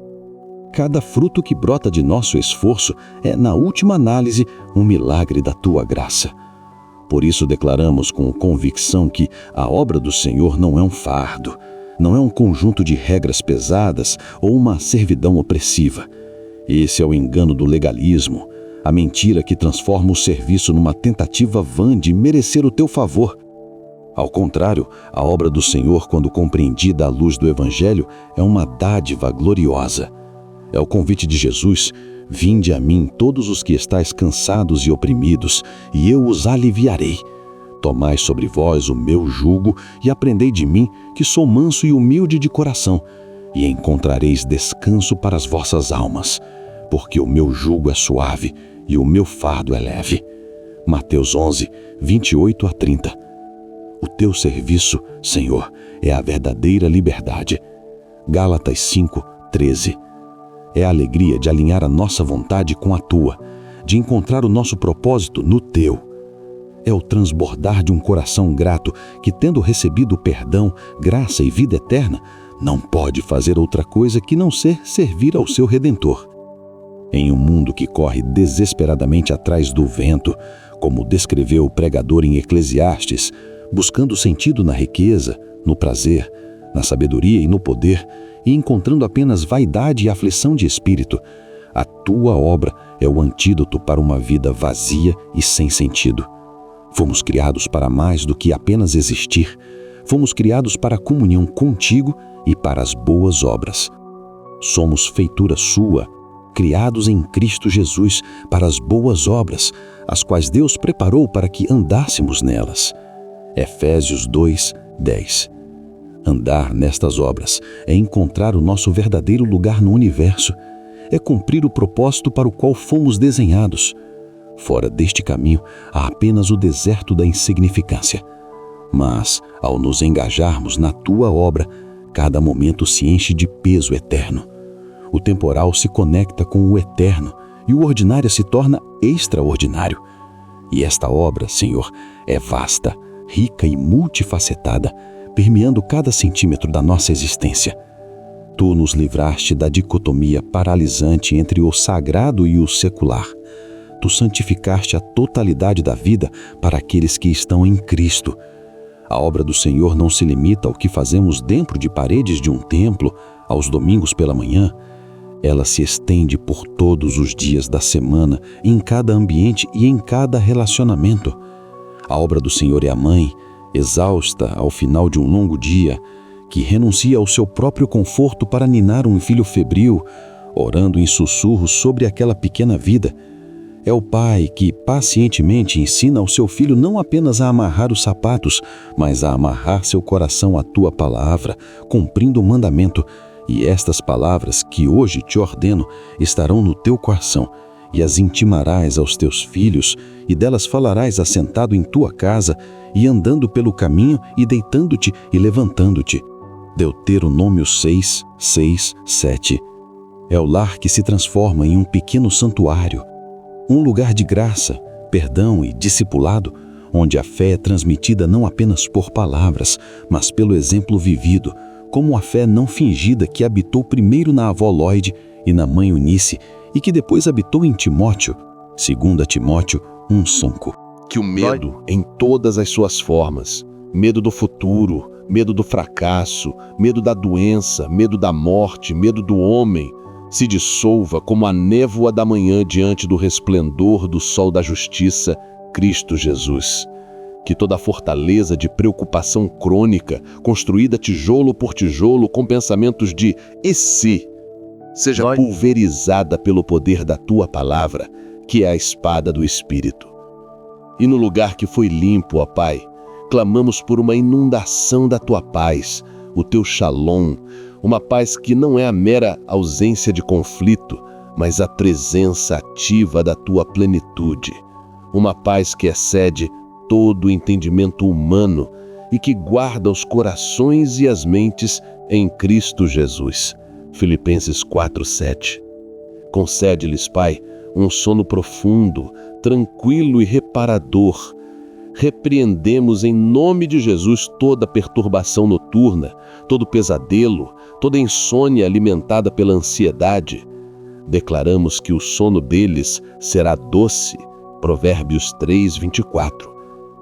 Cada fruto que brota de nosso esforço é, na última análise, um milagre da tua graça. Por isso declaramos com convicção que a obra do Senhor não é um fardo, não é um conjunto de regras pesadas ou uma servidão opressiva. Esse é o engano do legalismo, a mentira que transforma o serviço numa tentativa vã de merecer o teu favor. Ao contrário, a obra do Senhor, quando compreendida à luz do Evangelho, é uma dádiva gloriosa. É o convite de Jesus: vinde a mim todos os que estáis cansados e oprimidos, e eu os aliviarei. Tomai sobre vós o meu jugo e aprendei de mim, que sou manso e humilde de coração, e encontrareis descanso para as vossas almas, porque o meu jugo é suave e o meu fardo é leve. Mateus 11, 28 a 30. O teu serviço, Senhor, é a verdadeira liberdade. Gálatas 5, 13. É a alegria de alinhar a nossa vontade com a tua, de encontrar o nosso propósito no teu. É o transbordar de um coração grato que, tendo recebido perdão, graça e vida eterna, não pode fazer outra coisa que não ser servir ao seu Redentor. Em um mundo que corre desesperadamente atrás do vento, como descreveu o pregador em Eclesiastes, buscando sentido na riqueza, no prazer, na sabedoria e no poder, e encontrando apenas vaidade e aflição de espírito, a tua obra é o antídoto para uma vida vazia e sem sentido. Fomos criados para mais do que apenas existir. Fomos criados para a comunhão contigo e para as boas obras. Somos feitura sua, criados em Cristo Jesus para as boas obras, as quais Deus preparou para que andássemos nelas. Efésios 2, 10. Andar nestas obras é encontrar o nosso verdadeiro lugar no universo, é cumprir o propósito para o qual fomos desenhados. Fora deste caminho, há apenas o deserto da insignificância. Mas, ao nos engajarmos na tua obra, cada momento se enche de peso eterno. O temporal se conecta com o eterno e o ordinário se torna extraordinário. E esta obra, Senhor, é vasta, rica e multifacetada, permeando cada centímetro da nossa existência. Tu nos livraste da dicotomia paralisante entre o sagrado e o secular. Tu santificaste a totalidade da vida para aqueles que estão em Cristo. A obra do Senhor não se limita ao que fazemos dentro de paredes de um templo, aos domingos pela manhã. Ela se estende por todos os dias da semana, em cada ambiente e em cada relacionamento. A obra do Senhor é a mãe, exausta ao final de um longo dia, que renuncia ao seu próprio conforto para ninar um filho febril, orando em sussurros sobre aquela pequena vida. É o pai que pacientemente ensina ao seu filho não apenas a amarrar os sapatos, mas a amarrar seu coração à tua palavra, cumprindo o mandamento. E estas palavras que hoje te ordeno estarão no teu coração, e as intimarás aos teus filhos, e delas falarás assentado em tua casa, e andando pelo caminho, e deitando-te e levantando-te. Deuteronômio 6, 6, 7. É o lar que se transforma em um pequeno santuário, um lugar de graça, perdão e discipulado, onde a fé é transmitida não apenas por palavras, mas pelo exemplo vivido, como a fé não fingida que habitou primeiro na avó Lloyd e na mãe Eunice e que depois habitou em Timóteo, 2 Timóteo 1:5. Que o medo, em todas as suas formas, medo do futuro, medo do fracasso, medo da doença, medo da morte, medo do homem, se dissolva como a névoa da manhã diante do resplendor do sol da justiça, Cristo Jesus. Que toda a fortaleza de preocupação crônica, construída tijolo por tijolo com pensamentos de "e se", seja pulverizada pelo poder da Tua palavra, que é a espada do Espírito. E no lugar que foi limpo, ó Pai, clamamos por uma inundação da Tua paz, o Teu shalom, uma paz que não é a mera ausência de conflito, mas a presença ativa da Tua plenitude. Uma paz que excede todo o entendimento humano e que guarda os corações e as mentes em Cristo Jesus. Filipenses 4:7. Concede-lhes, Pai, um sono profundo, tranquilo e reparador. Repreendemos em nome de Jesus toda perturbação noturna, todo pesadelo, toda insônia alimentada pela ansiedade. Declaramos que o sono deles será doce. Provérbios 3:24.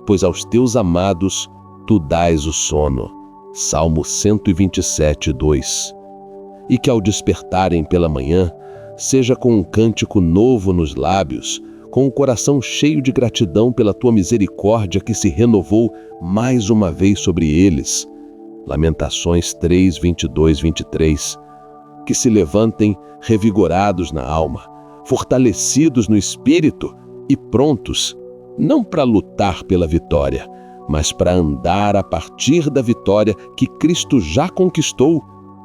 Pois aos teus amados tu dás o sono. Salmo 127:2. E que ao despertarem pela manhã, seja com um cântico novo nos lábios, com o coração cheio de gratidão pela tua misericórdia que se renovou mais uma vez sobre eles. Lamentações 3:22-23. Que se levantem revigorados na alma, fortalecidos no espírito e prontos, não para lutar pela vitória, mas para andar a partir da vitória que Cristo já conquistou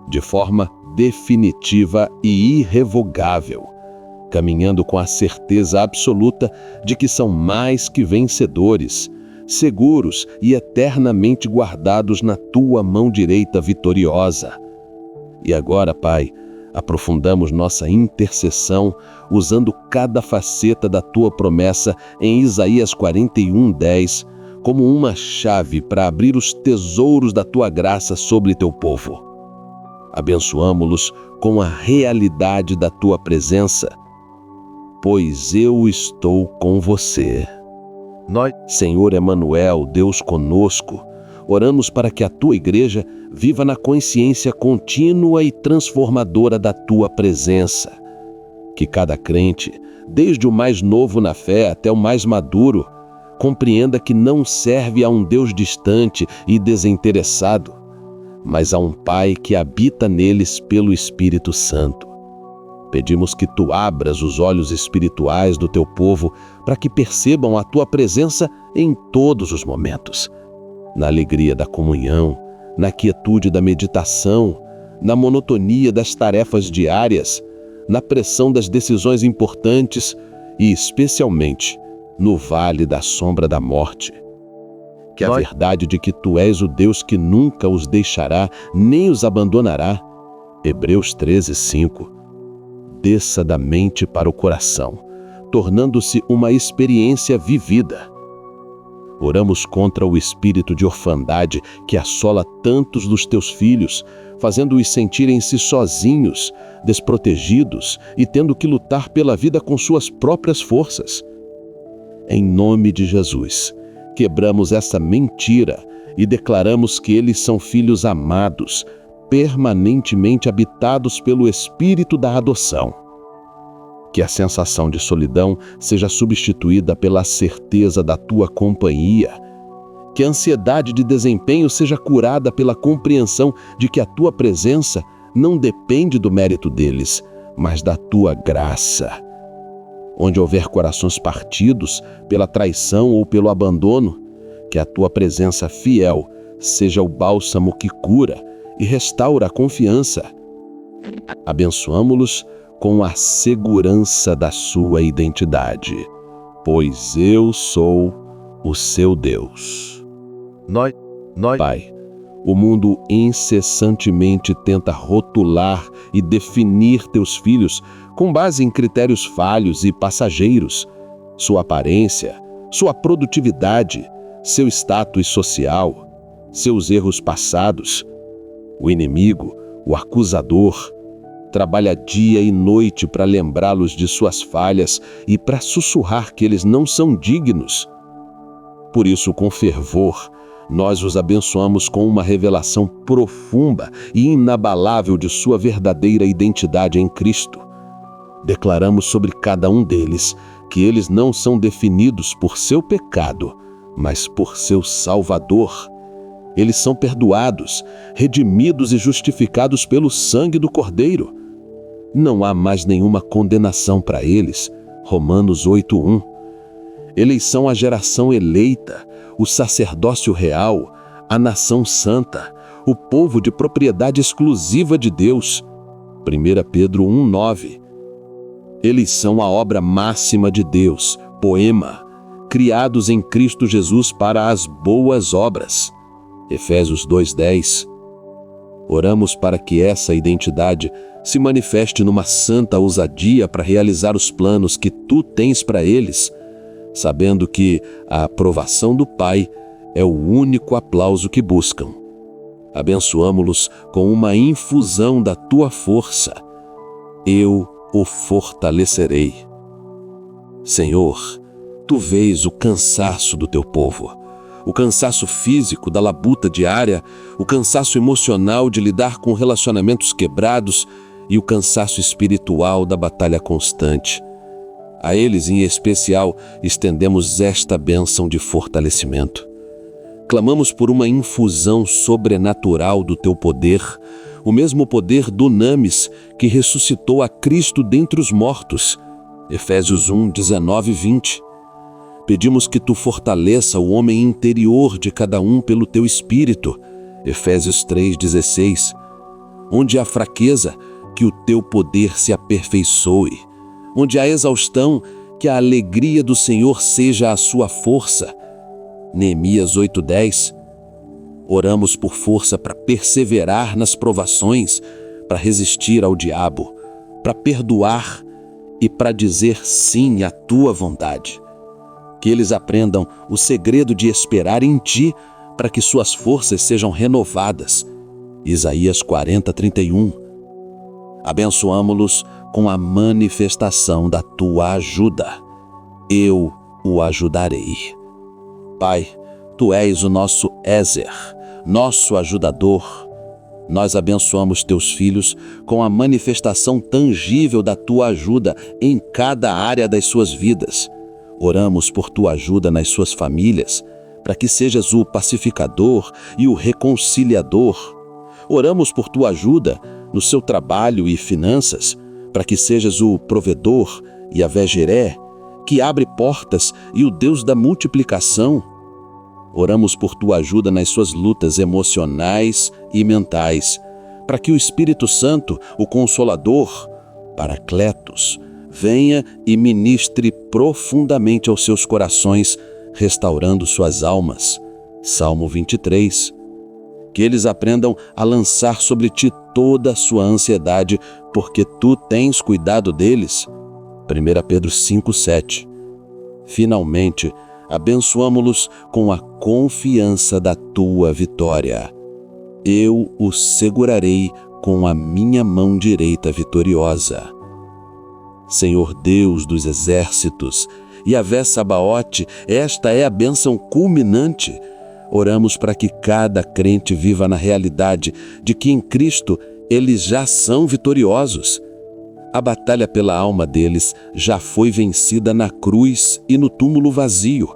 de forma definitiva e irrevogável, caminhando com a certeza absoluta de que são mais que vencedores, seguros e eternamente guardados na Tua mão direita vitoriosa. E agora, Pai, aprofundamos nossa intercessão usando cada faceta da Tua promessa em Isaías 41:10 como uma chave para abrir os tesouros da Tua graça sobre Teu povo. Abençoamo-los com a realidade da Tua presença, pois eu estou com você. Nós, Senhor Emanuel, Deus conosco, oramos para que a Tua igreja viva na consciência contínua e transformadora da Tua presença. Que cada crente, desde o mais novo na fé até o mais maduro, compreenda que não serve a um Deus distante e desinteressado, mas a um Pai que habita neles pelo Espírito Santo. Pedimos que Tu abras os olhos espirituais do Teu povo para que percebam a Tua presença em todos os momentos, na alegria da comunhão, na quietude da meditação, na monotonia das tarefas diárias, na pressão das decisões importantes e, especialmente, no vale da sombra da morte. Que a verdade de que Tu és o Deus que nunca os deixará nem os abandonará, Hebreus 13:5, desça da mente para o coração, tornando-se uma experiência vivida. Oramos contra o espírito de orfandade que assola tantos dos teus filhos, fazendo-os sentirem-se sozinhos, desprotegidos e tendo que lutar pela vida com suas próprias forças. Em nome de Jesus, quebramos essa mentira e declaramos que eles são filhos amados, permanentemente habitados pelo espírito da adoção. Que a sensação de solidão seja substituída pela certeza da tua companhia. Que a ansiedade de desempenho seja curada pela compreensão de que a tua presença não depende do mérito deles, mas da tua graça. Onde houver corações partidos pela traição ou pelo abandono, que a tua presença fiel seja o bálsamo que cura e restaura a confiança. Abençoamo-los com a segurança da sua identidade, pois eu sou o seu Deus. Pai, o mundo incessantemente tenta rotular e definir teus filhos com base em critérios falhos e passageiros, sua aparência, sua produtividade, seu status social, seus erros passados. O inimigo, o acusador, trabalha dia e noite para lembrá-los de suas falhas e para sussurrar que eles não são dignos. Por isso, com fervor, nós os abençoamos com uma revelação profunda e inabalável de sua verdadeira identidade em Cristo. Declaramos sobre cada um deles que eles não são definidos por seu pecado, mas por seu Salvador. Eles são perdoados, redimidos e justificados pelo sangue do Cordeiro. Não há mais nenhuma condenação para eles. Romanos 8:1. Eles são a geração eleita, o sacerdócio real, a nação santa, o povo de propriedade exclusiva de Deus. 1 Pedro 1:9. Eles são a obra máxima de Deus, poema, criados em Cristo Jesus para as boas obras. Efésios 2:10. Oramos para que essa identidade se manifeste numa santa ousadia para realizar os planos que tu tens para eles, sabendo que a aprovação do Pai é o único aplauso que buscam. Abençoamo-los com uma infusão da tua força. Eu o fortalecerei. Senhor, tu vês o cansaço do teu povo, o cansaço físico da labuta diária, o cansaço emocional de lidar com relacionamentos quebrados e o cansaço espiritual da batalha constante. A eles, em especial, estendemos esta bênção de fortalecimento. Clamamos por uma infusão sobrenatural do teu poder, o mesmo poder dunamis que ressuscitou a Cristo dentre os mortos. Efésios 1:19-20. Pedimos que tu fortaleça o homem interior de cada um pelo teu Espírito. Efésios 3:16. Onde há fraqueza, que o teu poder se aperfeiçoe. Onde há exaustão, que a alegria do Senhor seja a sua força. Neemias 8:10. Oramos por força para perseverar nas provações, para resistir ao diabo, para perdoar e para dizer sim à tua vontade. Que eles aprendam o segredo de esperar em ti para que suas forças sejam renovadas. Isaías 40:31. Abençoamo-los com a manifestação da tua ajuda. Eu o ajudarei. Pai, tu és o nosso Ézer, nosso ajudador. Nós abençoamos teus filhos com a manifestação tangível da tua ajuda em cada área das suas vidas. Oramos por tua ajuda nas suas famílias, para que sejas o pacificador e o reconciliador. Oramos por tua ajuda no seu trabalho e finanças, para que sejas o provedor e a Vejiré, que abre portas e o Deus da multiplicação. Oramos por tua ajuda nas suas lutas emocionais e mentais, para que o Espírito Santo, o Consolador, Paracletos, venha e ministre profundamente aos seus corações, restaurando suas almas. Salmo 23. Que eles aprendam a lançar sobre ti toda a sua ansiedade, porque tu tens cuidado deles. 1 Pedro 5:7. Finalmente, abençoamo-los com a confiança da tua vitória. Eu os segurarei com a minha mão direita vitoriosa. Senhor Deus dos exércitos, Yahvé Sabaote, esta é a bênção culminante. Oramos para que cada crente viva na realidade de que em Cristo eles já são vitoriosos. A batalha pela alma deles já foi vencida na cruz e no túmulo vazio.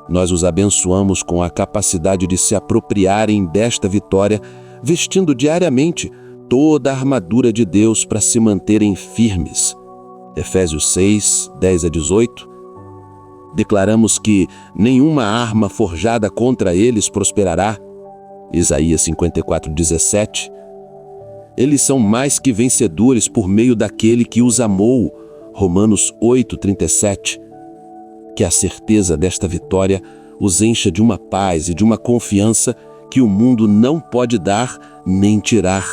Nós os abençoamos com a capacidade de se apropriarem desta vitória, vestindo diariamente toda a armadura de Deus para se manterem firmes. Efésios 6, 10 a 18. Declaramos que nenhuma arma forjada contra eles prosperará. Isaías 54, 17. Eles são mais que vencedores por meio daquele que os amou. Romanos 8, 37. Que a certeza desta vitória os encha de uma paz e de uma confiança que o mundo não pode dar nem tirar.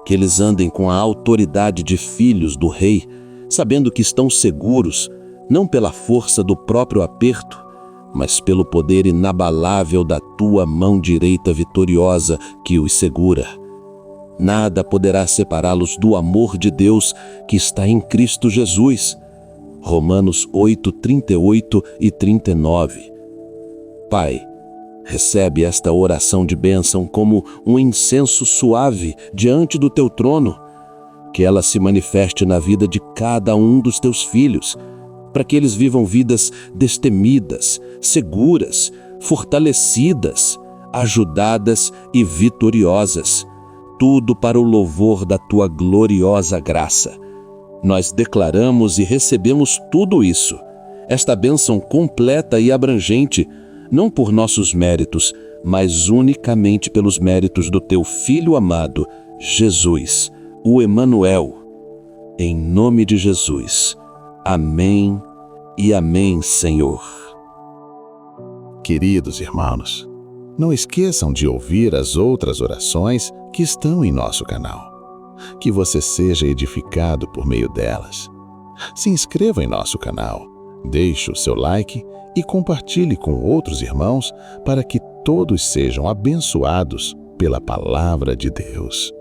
Que eles andem com a autoridade de filhos do Rei, sabendo que estão seguros, não pela força do próprio aperto, mas pelo poder inabalável da tua mão direita vitoriosa que os segura. Nada poderá separá-los do amor de Deus que está em Cristo Jesus. Romanos 8, 38 e 39. Pai, recebe esta oração de bênção como um incenso suave diante do teu trono. Que ela se manifeste na vida de cada um dos teus filhos, para que eles vivam vidas destemidas, seguras, fortalecidas, ajudadas e vitoriosas. Tudo para o louvor da tua gloriosa graça. Nós declaramos e recebemos tudo isso, esta bênção completa e abrangente, não por nossos méritos, mas unicamente pelos méritos do teu Filho amado, Jesus, o Emanuel. Em nome de Jesus. Amém e amém, Senhor. Queridos irmãos, não esqueçam de ouvir as outras orações que estão em nosso canal. Que você seja edificado por meio delas. Se inscreva em nosso canal, deixe o seu like e compartilhe com outros irmãos para que todos sejam abençoados pela palavra de Deus.